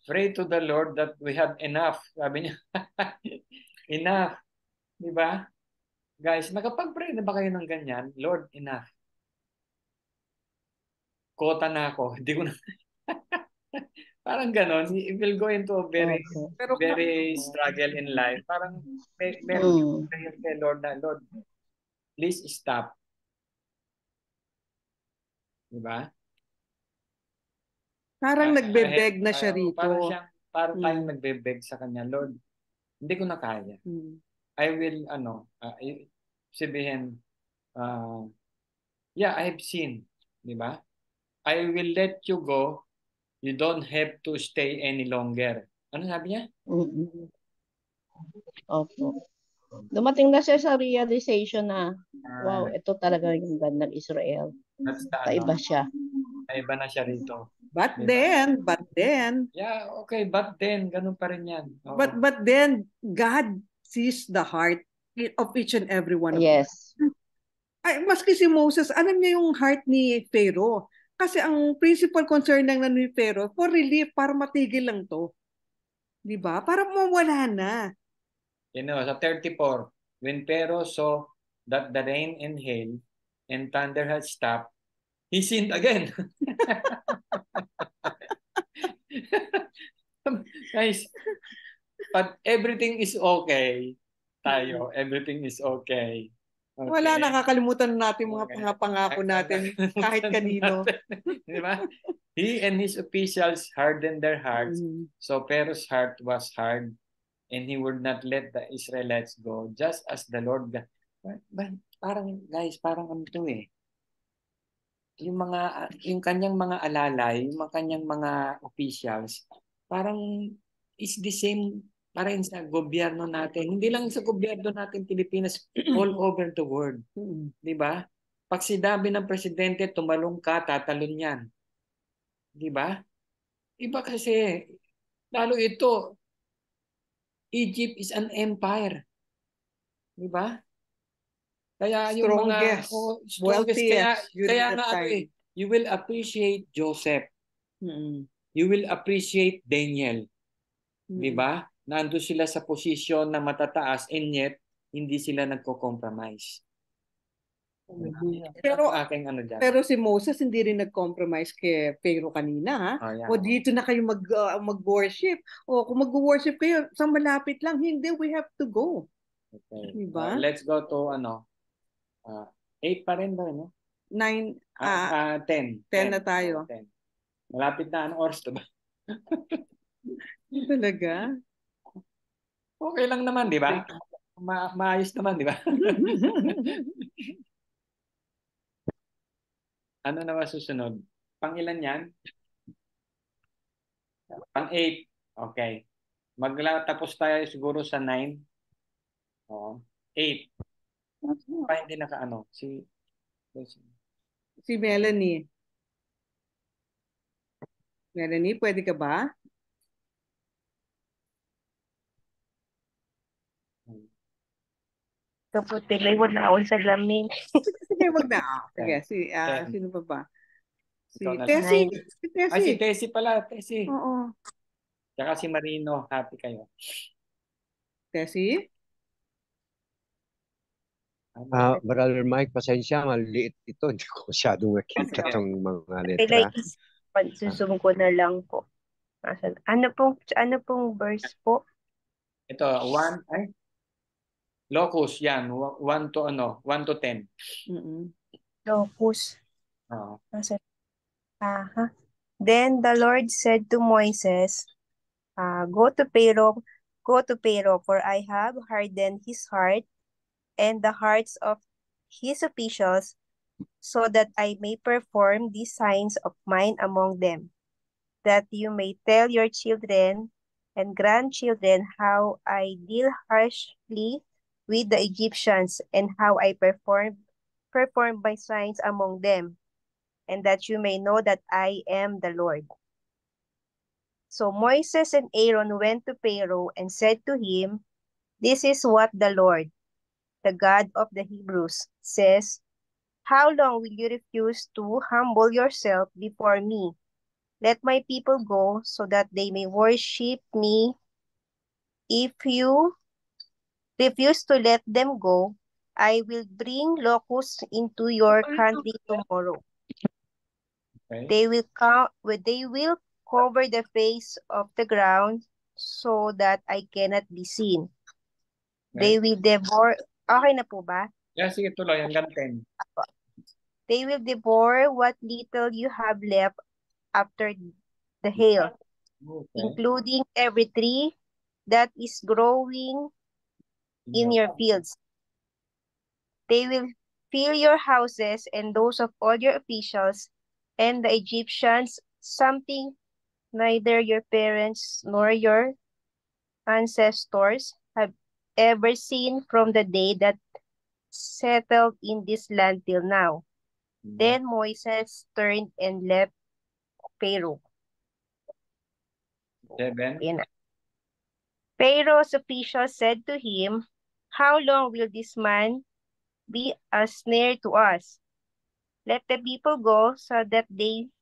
A: Pray to the Lord that we have enough. Sabi niya. Enough. Di ba? Guys, nakapag-pray na ba kayo ng ganyan? Lord, enough. Kota na ako. Hindi ko na. Parang ganon. It will go into a very struggle in life. Parang meron kay Lord na, Lord, please stop. Diba?
B: Parang nagbe-beg na siya rito.
A: Parang tayong nagbe-beg sa kanya, Lord, hindi ko na kaya. I will, sabihin, I have sinned. Diba? I will let you go. You don't have to stay any longer. Ano sabi niya?
J: Opo. Dumating na siya sa realization na, wow, ito talaga yung God ng Israel. Kaiba siya.
A: Kaiba na siya rito.
B: But then.
A: Yeah, okay, but then, ganun pa rin yan.
B: But then, God sees the heart. of each and every one of
J: Yes.
B: us. Ay, maski si Moses, alam niya yung heart ni Pharaoh. Kasi ang principal concern lang ni Pharaoh, for relief, para matigil lang to. Di ba? Para mawala na.
A: Sa 34, when Pharaoh saw that the rain and hail and thunder had stopped, he sinned again. Guys, but everything is okay. Everything is okay.
B: Wala, nakakalimutan natin mga pangako natin kahit kanino.
A: Di ba? He and his officials hardened their hearts. So Pharaoh's heart was hard and he would not let the Israelites go just as the Lord. Parang guys, parang ano to eh. Yung kanyang mga alalay, yung kanyang mga officials, parang is the same parang sa gobyerno natin. Hindi lang sa gobyerno natin Pilipinas, all over the world. Di ba? Pag sinabi ng presidente, tumalong ka, tatalon yan. Di ba? Iba kasi, lalo ito, Egypt is an empire. Di ba? Kaya yung mga strongest, kaya nga you will appreciate Joseph. You will appreciate Daniel. Di ba? Nandun sila sa posisyon na matataas and yet hindi sila nagko-compromise.
B: Pero si Moses hindi rin nag-compromise kay Pharaoh kanina, ha? O dito na kayo mag-worship. O kung mag-worship kayo, sa malapit lang, hindi, we have to go.
A: Okay.
B: Diba?
A: Let's go to 8 pa rin ba, no?
B: 9,
A: 10.
B: 10 na tayo.
A: 10. Malapit na, oras to ba?
B: Talaga?
A: Okay lang naman, di ba? Maayos naman, di ba? Ano na masusunod? Pang-ilan yan? Pang-8. Okay. Magtatapos tayo siguro sa 9. 8. Pa hindi naka-ano? Si
B: Melanie. Melanie, pwede ka ba?
E: Kaputi, wag na ako sa lamin.
B: Sige, wag na. Sige, sino pa ba? Si Tessie.
A: Si Tessie pala. Tessie.
B: Oo.
A: Tsaka si Marino. Happy kayo.
B: Tessie?
K: Brother Mike, pasensya, maliit ito. Hindi ko masyadong nakita itong mga letra.
E: Pagsusum ko na lang po. Ano pong verse po?
A: Ito, 1, Locus, yan. 1 to 10.
E: Locus. Then the Lord said to Moses, Go to Pharaoh, for I have hardened his heart and the hearts of his officials, so that I may perform these signs of mine among them, that you may tell your children and grandchildren how I deal harshly with the Egyptians and how I perform my signs among them, and that you may know that I am the Lord. So Moses and Aaron went to Pharaoh and said to him, This is what the Lord, the God of the Hebrews, says, How long will you refuse to humble yourself before me? Let my people go so that they may worship me. If you refuse to let them go, I will bring locusts into your country tomorrow. Okay. They will cover the face of the ground so that I cannot be seen. Okay. They will devour. Okay na po ba?
A: Yeah, sige, tuloy hanggang 10.
E: They will devour what little you have left after the hail, including every tree that is growing in your fields. They will fill your houses and those of all your officials and the Egyptians, something neither your parents nor your ancestors have ever seen from the day that settled in this land till now. Then Moses turned and left Pharaoh.
A: 7.
E: Pharaoh's officials said to him, How long will this man be a snare to us? Let the people go so that they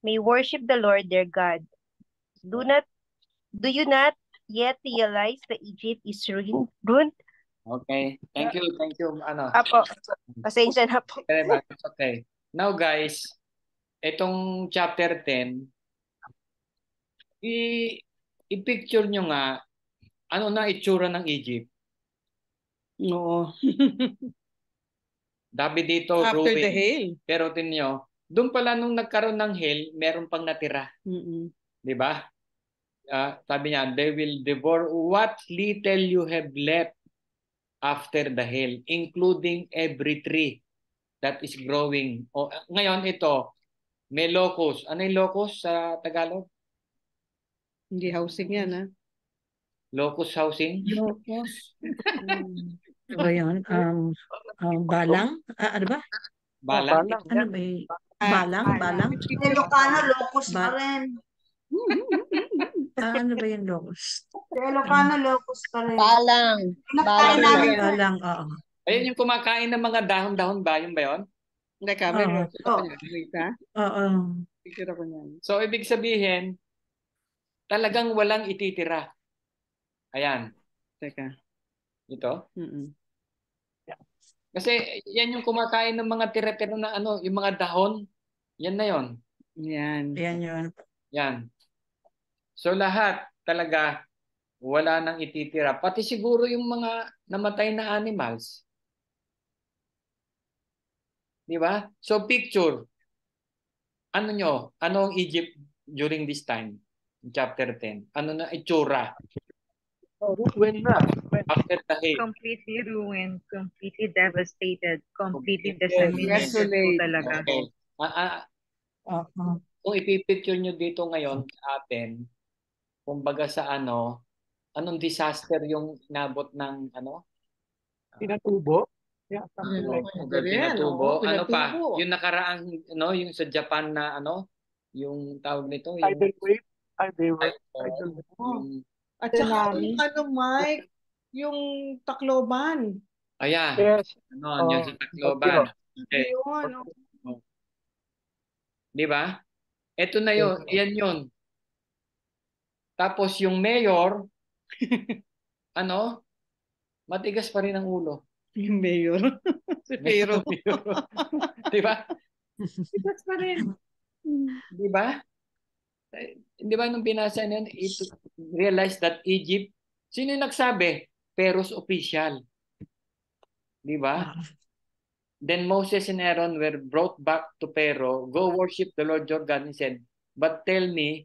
E: may worship the Lord their God. Do you not yet realize that Egypt is ruined?
A: Okay. Thank you. Thank you. Ano?
E: Apo, pasensya na po.
A: Okay. Now guys, itong chapter 10, i-picture nyo nga ano na itsura ng Egypt.
B: Oo.
A: Dabi dito,
B: After
A: ruin.
B: the hail.
A: Pero tinyo, doon pala nung nagkaroon ng hail, meron pang natira. Di ba? Sabi niya, they will devour what little you have left after the hail, including every tree that is growing. Ngayon ito, may locust. Ano yung locust sa Tagalog?
B: Hindi housing yan, ha?
A: Locust housing?
L: Locust. Ano ba yun? Balang? Ano ba?
A: Balang?
L: Ano ba yun? Balang?
D: Ilocano, locust pa rin.
L: Ano ba yung locust?
D: Ilocano, locust pa rin.
J: Balang.
L: Balang, oo.
A: Ayun yung kumakain ng mga dahon-dahon ba? Yung ba yun?
B: Hindi ka, meron.
L: Oo.
B: Picture ako niyan.
A: So, ibig sabihin, talagang walang ititira. Ayan.
B: Teka.
A: Ito? Kasi yan yung kumakain ng mga tira-tira na ano, yung mga dahon. Yan na yon.
B: Yan.
L: Yan yun.
A: Yan. So lahat talaga wala nang ititira. Pati siguro yung mga namatay na animals. Di ba? So picture. Ano nyo? Ano ang Egypt during this time? Chapter 10. Ano na itsura?
F: When na.
A: After the hail.
H: Completely ruined, completely devastated, completely disseminated po talaga.
A: Okay. Kung ipipicture nyo dito ngayon sa atin, kumbaga sa ano, anong disaster yung inabot ng ano?
F: Pinatubo? Yeah, something like that.
A: Pinatubo. Ano pa? Yung nakaraang, no, yung sa Japan na ano, yung tawag nito. Yung,
F: Tidal wave?
B: At saka ano, Mike, yung Tacloban.
A: Ayan.
F: Yes.
A: Ano, yung sa Tacloban. Okay. Di ba? Ito na yun. Yan yun. Tapos yung mayor, ano, matigas pa rin ang ulo.
B: Yung mayor. Si Pero.
A: Di ba? Matigas pa rin. Di ba? Di ba nung binasa niyan, realize that Egypt, sino yung nagsabi? Pharaoh's official. Di ba? Then Moses and Aaron were brought back to Pharaoh. Go worship the Lord your God. And said, but tell me,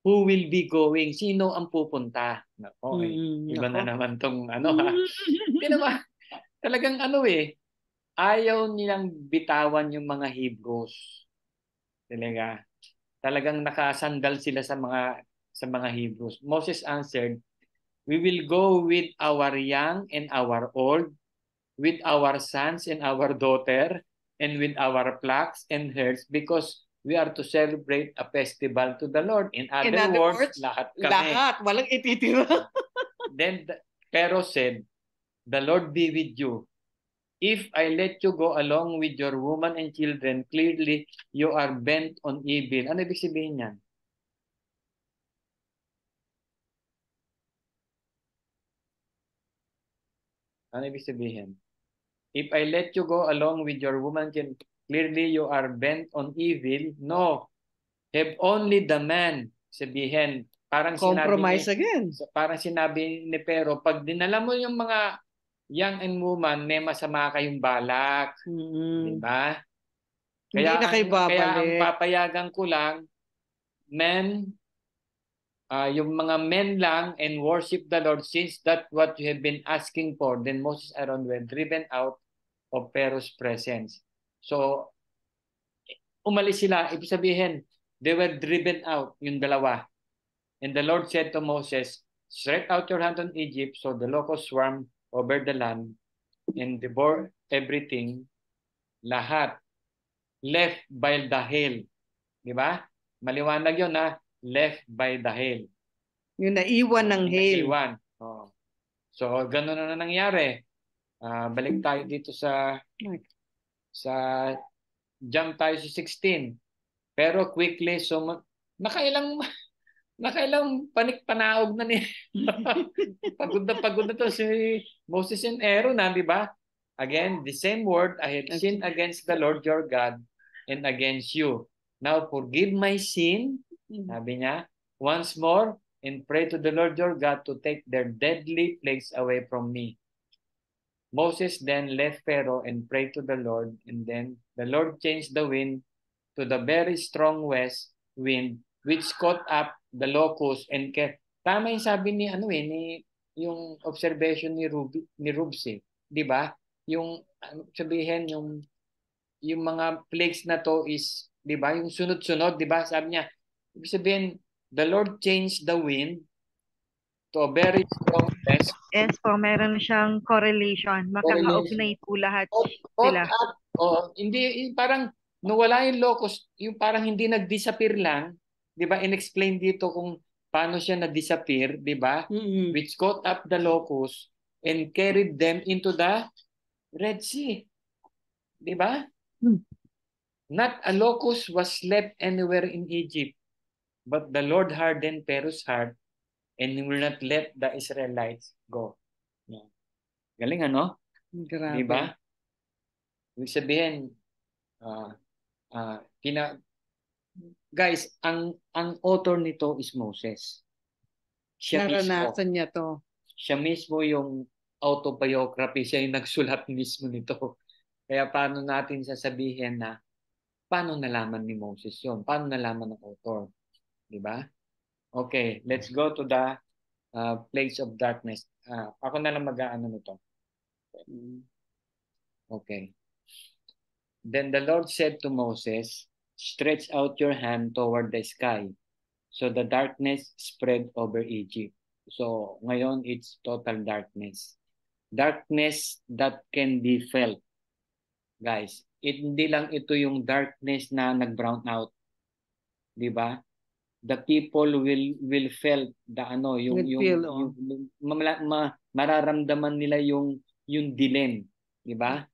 A: who will be going? Sino ang pupunta? Nako, iba na naman tong ano ha. Hindi naman, talagang ano ayaw nilang bitawan yung mga Hebrews. Talagang nakasandal sila sa mga Hebrews. Moses answered, we will go with our young and our old, with our sons and our daughter, and with our flocks and herds, because we are to celebrate a festival to the Lord. In other words, lahat kami.
B: Lahat, walang ititira.
A: Then Pharaoh said, the Lord be with you. If I let you go along with your woman and children, clearly you are bent on evil. Ano ibig sabihin yan? Ano ibig sabihin? If I let you go along with your woman, clearly you are bent on evil. No. Have only the man. Sabihin, parang
B: compromise
A: sinabi
B: again.
A: Parang sinabi ni Pero, pag dinala mo yung mga young and woman, may masama kayong balak. Diba? Kaya, kaya ang papayagan ko lang, men, yung mga men lang, and worship the Lord, since that what you have been asking for. Then Moses and Aaron were driven out of Pharaoh's presence. So, umalis sila. Ibig sabihin, they were driven out, yung dalawa. And the Lord said to Moses, stretch out your hand on Egypt, so the locusts swarmed over the land and devour everything, lahat, left by the hail. Di ba? Maliwanag yun na left by the hail.
B: Yung naiwan ng hail.
A: Naiwan. So, ganun na nangyari. Balik tayo dito sa jump tayo sa 16. Pero quickly, so nakailang panik-panaog na ni pagod na to si Moses and Aaron, di ba? Again, the same word, I have sinned against the Lord your God and against you. Now forgive my sin, sabi niya, once more, and pray to the Lord your God to take their deadly plagues away from me. Moses then left Pharaoh and prayed to the Lord, and then the Lord changed the wind to the very strong west wind, which caught up the locust and kept. Tama yung sabi ni yung observation ni Rubs, di ba? Yung sabihin yung mga plagues na to is, di ba? Yung sunod-sunod, di ba? Sabi niya, ibig sabihin, the Lord changed the wind to a very strong west.
H: Yes po, meron siyang correlation. Makakaugnay po lahat sila.
A: Hindi, parang nawala yung locust, yung parang hindi nag-disappear lang, di ba? In-explain dito kung paano siya nag-disappear, di ba? Which caught up the locust and carried them into the Red Sea. Di ba? Not a locust was left anywhere in Egypt, but the Lord hardened Pharaoh's heart and he will not let the Israelites go. Galing ano?
B: Grabe.
A: Di ba? Ibig sabihin, guys, ang author nito is Moses.
B: Naranasan niya to.
A: Siya mismo yung autobiography, siya yung nagsulat mismo nito. Kaya paano natin sasabihin na paano nalaman ni Moses yun? Paano nalaman ng author? Di ba? Okay, let's go to the place of darkness. Ako na lang mag-aano nito. Okay. Then the Lord said to Moses, stretch out your hand toward the sky. So the darkness spread over Egypt. So ngayon it's total darkness. Darkness that can be felt. Guys, hindi lang ito yung darkness na nag-brown out. 'Di ba? The people will feel the mararamdaman nila yung dilim, 'di ba?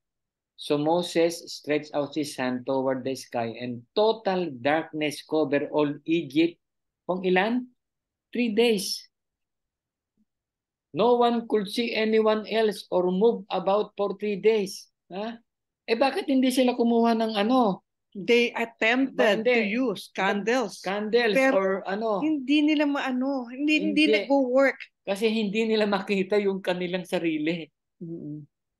A: So Moses stretched out his hand toward the sky and total darkness covered all Egypt. Kung ilan? 3 days. No one could see anyone else or move about for 3 days. Bakit hindi sila kumuha ng
B: They attempted to use candles.
A: Pero or
B: hindi nila hindi nag-work.
A: Kasi hindi nila makita yung kanilang sarili.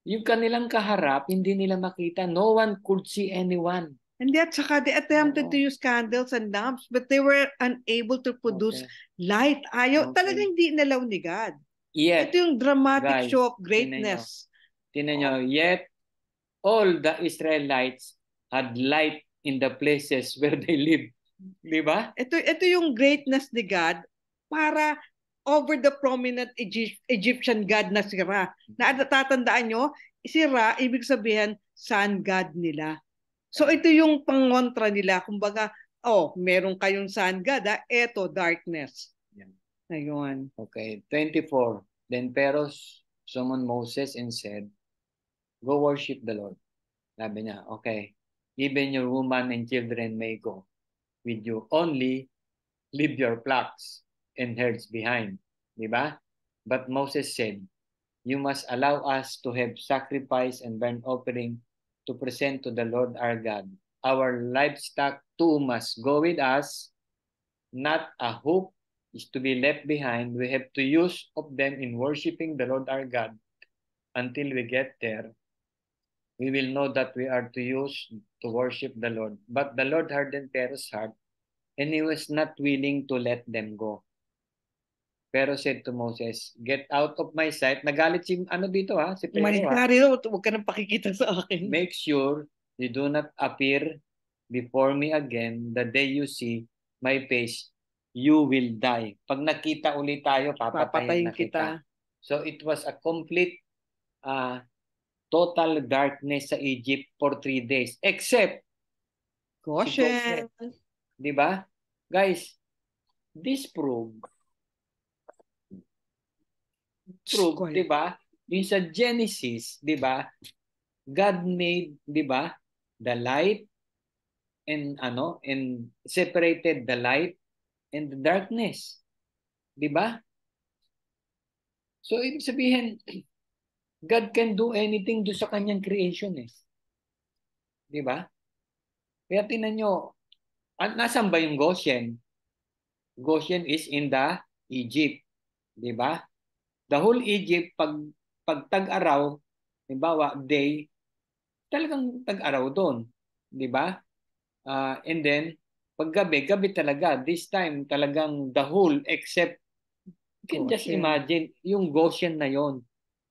A: Yung kanilang kaharap, hindi nila makita. No one could see anyone.
B: And at saka they attempted to use candles and lamps, but they were unable to produce light. Talagang hindi inalaw ni God.
A: Yet,
B: ito yung dramatic show of greatness.
A: Tinan nyo, yet all the Israelites had light in the places where they lived. Di ba?
B: Ito yung greatness ni God para over the prominent Egyptian god na si Ra. Natatandaan nyo, si Ra, ibig sabihin, sun god nila. So ito yung pangontra nila. Kumbaga, meron kayong sun god, eto, darkness. Ayun.
A: Okay, 24. Then Pharaoh summoned Moses and said, go worship the Lord. Sabi niya, okay, even your woman and children may go with you. Only leave your flocks and herds behind. Diba? But Moses said, you must allow us to have sacrifice and burnt offering to present to the Lord our God. Our livestock too must go with us. Not a hoof is to be left behind. We have to use of them in worshiping the Lord our God. Until we get there, we will know that we are to use to worship the Lord. But the Lord hardened Pharaoh's heart, and he was not willing to let them go. Pharaoh said to Moses, get out of my sight. Nagalit si dito si Pharaoh.
B: Huwag ka nang pakikita sa akin.
A: Make sure you do not appear before me again. The day you see my face, you will die. Pag nakita ulit tayo, papatayin na kita. So it was a complete total darkness sa Egypt for 3 days. Except
B: Goshen.
A: Diba? Guys, this prove, diba? yung sa Genesis, di ba? God made, di ba? The light and separated the light and the darkness. Di ba? So, ibig sabihin, God can do anything do sa kanyang creation eh. Di ba? Kaya tingnan nyo, nasan ba yung Goshen? Goshen is in the Egypt. Di ba? The whole Egypt, pag tag-araw, halimbawa, day, talagang tag-araw doon. Di ba? And then, pag gabi talaga. This time, talagang the whole, except, you can just imagine, yung Goshen na yon,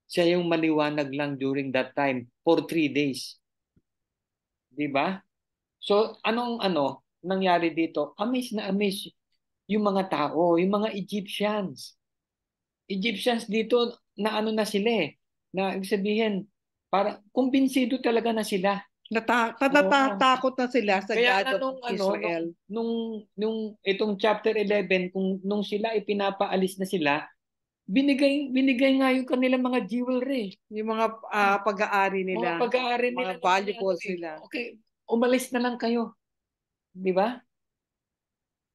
A: siya yung maliwanag lang during that time for 3 days. Di ba? So, anong nangyari dito? Amaze na amaze yung mga tao, yung mga Egyptians. Egyptians dito, na na sila eh. Na ibig sabihin, para kumbinsido talaga na sila.
B: Natatakot na sila sa
A: Kaya
B: God of Israel.
A: Nung itong chapter 11, nung sila ipinapaalis na sila, binigay nga yung kanilang mga jewelry.
B: Yung mga pag-aari nila.
A: Mga pag-aari nila.
B: Mga valuables nila.
A: Okay, umalis na lang kayo. Di ba?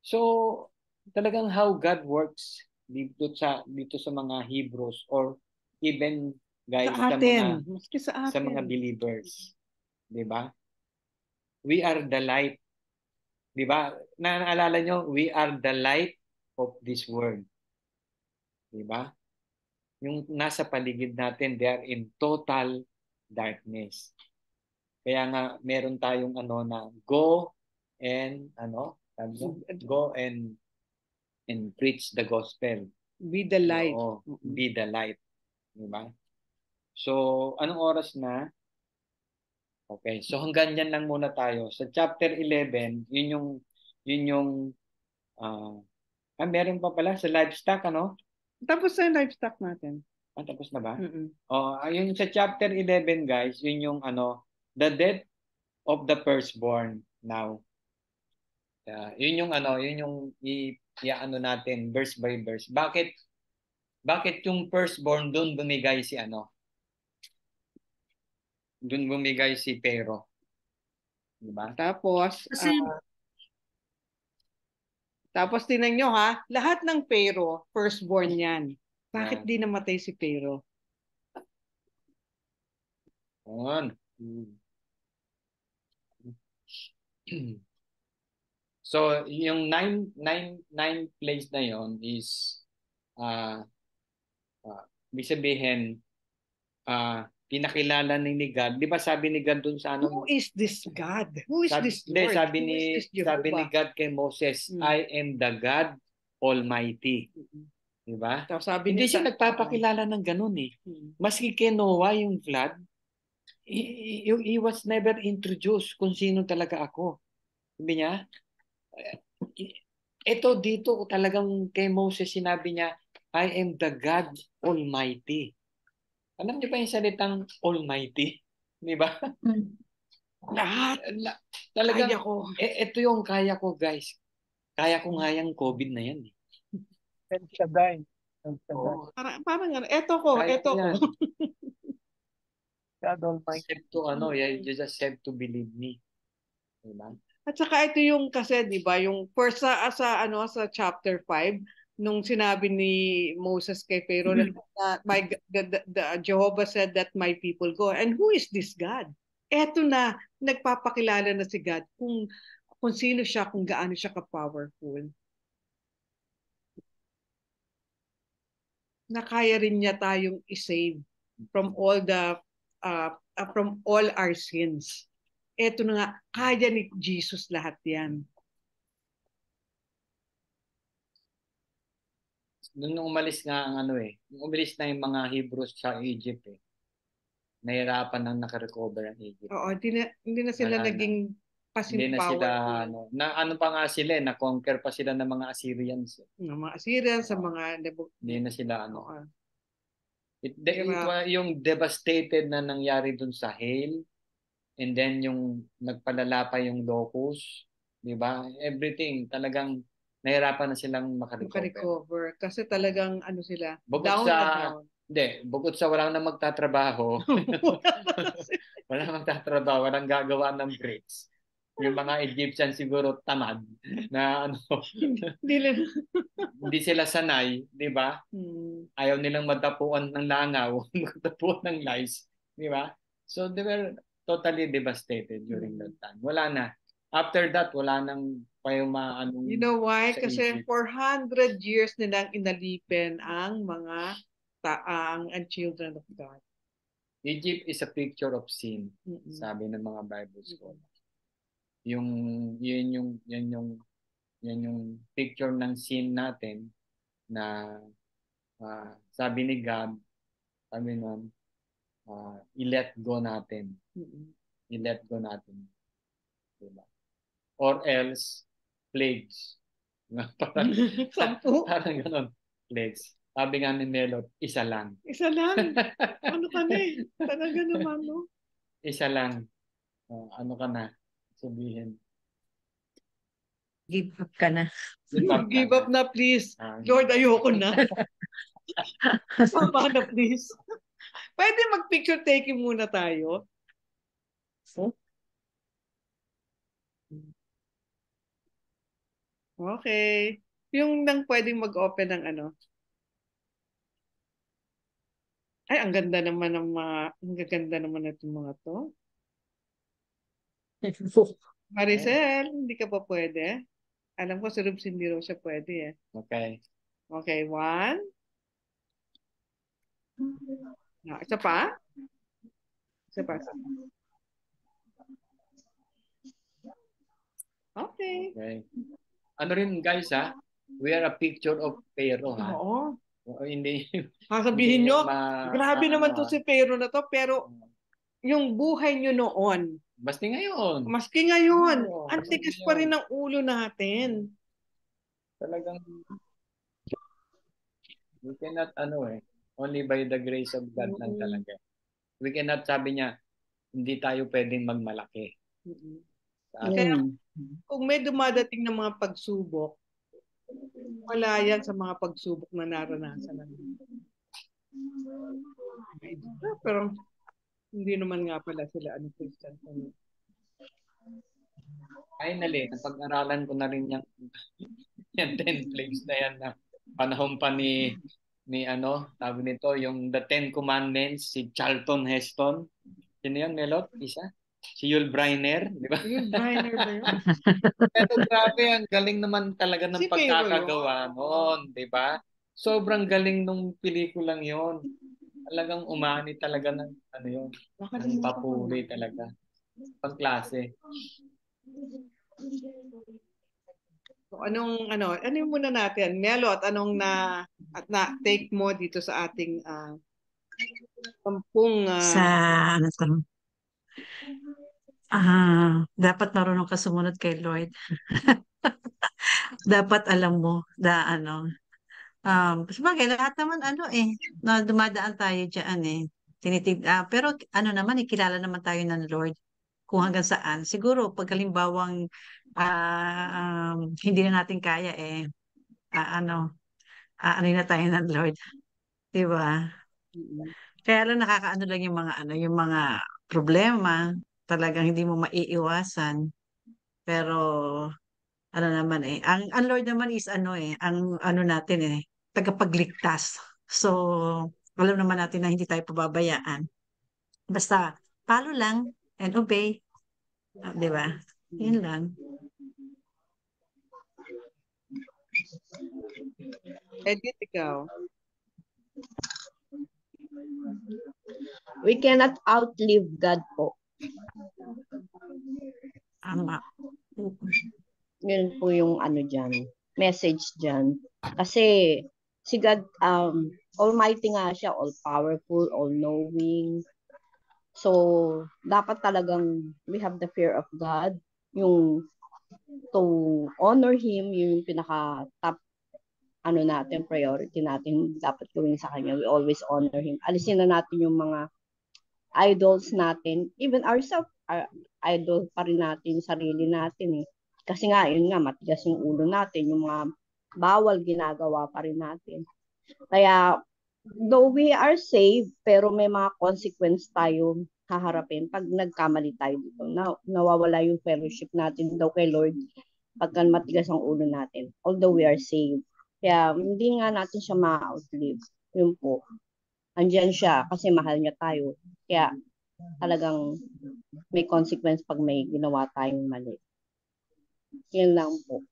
A: So, talagang how God works dito sa mga Hebrews or even guys sa mga believers. 'Di ba? We are the light. 'Di ba? Naalala nyo, we are the light of this world. 'Di ba? Yung nasa paligid natin, they are in total darkness. Kaya nga meron tayong na go and preach the gospel.
B: Be the light.
A: Oo, be the light. Diba? So, anong oras na? Okay, so hanggang yan lang muna tayo. Sa chapter 11, yun yung meron pa pala sa livestock,
B: Tapos na yung livestock natin.
A: Tapos na ba? Yung sa chapter 11, guys, yun yung the death of the firstborn now. Yun yung natin verse by verse. Bakit yung firstborn doon bumigay si doon bumigay si Pero? Diba?
B: Tapos tingnan nyo lahat ng Pero firstborn yan. Bakit di namatay si Pero?
A: So, yung nine plays na yon is ibig sabihin pinakilala ni God. Di ba sabi ni God dun sa
B: Who is this God? Who is this Lord?
A: Sabi ni God kay Moses, I am the God Almighty. Di ba? Hindi siya nagpapakilala ng ganun eh. Maski kay Noah yung flood, he was never introduced kung sino talaga ako. Sabi niya, ito dito talagang kay Moses sinabi niya, I am the God Almighty. Alam niyo ba yung salitang Almighty? Di ba? Lahat. Talagang, kaya ko. Ito yung kaya ko, guys. Kaya ko nga yung COVID na yan.
F: El Shaddai.
B: Parang ito ko.
F: God Almighty.
A: You just have to believe me. Diba?
B: At saka ito yung kasi, di ba, yung first sa chapter 5, nung sinabi ni Moses kay Pharaoh that Jehovah said that my people go. And who is this God? Eto na, nagpapakilala na si God kung sino siya, kung gaano siya ka-powerful. Na kaya rin niya tayong i-save from all our sins. Eto na nga, kaya ni Jesus lahat yan.
A: Nung umalis nga umalis na yung mga Hebrews sa Egypt nahirapan nang nakarecover ang Egypt.
B: Oo, hindi na sila naging passing power.
A: Pa nga sila, na-conquer pa sila ng mga Assyrians.
B: Ng mga Assyrians, sa mga...
A: Hindi na sila yung devastated na nangyari dun sa hail, and then yung nagpalala pa yung locust, di ba? Everything, talagang nahirapan na silang makarecover.
B: Kasi talagang sila,
A: Bukod
B: down.
A: Hindi, bukod sa walang na magtatrabaho, walang magtatrabaho, walang gagawa ng bricks. Yung mga Egyptian siguro tamad na ano, hindi sila sanay, di ba? Ayaw nilang matapuan ng langaw, matapuan ng lice, di ba? So they were totally devastated during that time. Wala na. After that, wala nang payumaan.
B: You know why?
A: sa
B: Kasi
A: Egypt.
B: 400 years nilang inalipin ang mga taang and children of God.
A: Egypt is a picture of sin, sabi ng mga Bible scholars. Yan yung picture ng sin natin na sabi ni God, sabi nun, i-let go natin. I-let go natin. Diba? Or else, plagues. Parang ganun. Plagues. Sabi nga ni Melot, isa lang.
B: Isa lang? Ano ka na eh? Talaga naman, no?
A: Isa lang. Ano ka na? Sabihin.
L: Give up ka na.
B: Give up na, please. Lord, ayoko na. Papa na, please. Pwede mag-picture taking muna tayo. Okay. Yung nang pwedeng mag-open ng ano. Ay, ang ganda naman ng ang gaganda naman itong mga to. Maricel, hindi ka pa pwede. Alam ko si Rubs hindi raw siya pwede eh.
A: Okay.
B: Okay, 1. Isa pa? Isa pa. Okay.
A: Okay. Ano rin guys we are a picture of Pharaoh
B: Oo.
A: Hindi.
B: Sasabihin nyo, grabe naman to si Pharaoh na to, pero yung buhay nyo noon.
A: Maski ngayon.
B: Maski ngayon. Ang tigas pa rin ng ulo natin.
A: Talagang we cannot only by the grace of God lang talaga. We cannot, sabi niya, hindi tayo pwedeng magmalaki.
B: Kaya kung may dumadating ng mga pagsubok, wala yan sa mga pagsubok na naranasan namin. Pero hindi naman nga pala sila Christian.
A: Finally, napag-aralan ko na rin yung 10 plagues na yan na panahon pa ni tawag nito, yung The 10 Commandments, si Charlton Heston. Sino yun, Melot? Isa? Si Yul Brynner, di ba?
B: Yul Brynner ba yun?
A: Pero grabe, ang galing naman talaga ng pagkakagawa noon, di ba? Sobrang galing nung pelikulang yon. Talagang umani talaga ng ng papuri talaga. Pangklase.
B: So, ano muna natin? Melot, anong na take mo dito sa ating
L: dapat marunong ka sumunod kay Lord. Dapat alam mo sabagay, lahat naman na dumadaan tayo dyan pero naman kilala naman tayo ng Lord kung hanggang saan. Siguro pag halimbawang hindi na natin kaya ano na tayo ng Lord. Di ba? Kaya lang nakakaano lang yung mga problema, talagang hindi mo maiiwasan. Pero naman ang Lord naman is ang natin tagapagligtas. So alam naman natin na hindi tayo pababayaan. Basta follow lang and obey. Di ba? Yun lang.
B: Edith, ikaw?
J: We cannot outlive God po.
L: Ama.
J: Yun po yung message dyan. Kasi si God, almighty nga siya, all-powerful, all-knowing. So, dapat talagang we have the fear of God. Yung to honor Him, yung pinaka-top natin, priority natin, dapat gawin sa Kanya. We always honor Him. Alisin na natin yung mga idols natin. Even ourselves, idol pa rin natin, sarili natin Kasi nga, yun nga, matigas yung ulo natin, yung mga bawal ginagawa pa rin natin. Kaya, though we are saved, pero may mga consequence tayo haharapin pag nagkamali tayo dito. Nawawala yung fellowship natin daw kay Lord pagka matigas ang ulo natin. Although we are saved. Kaya hindi nga natin siya ma-outlive. Yun po. Andiyan siya kasi mahal niya tayo. Kaya talagang may consequence pag may ginawa tayong mali. Yan lang po.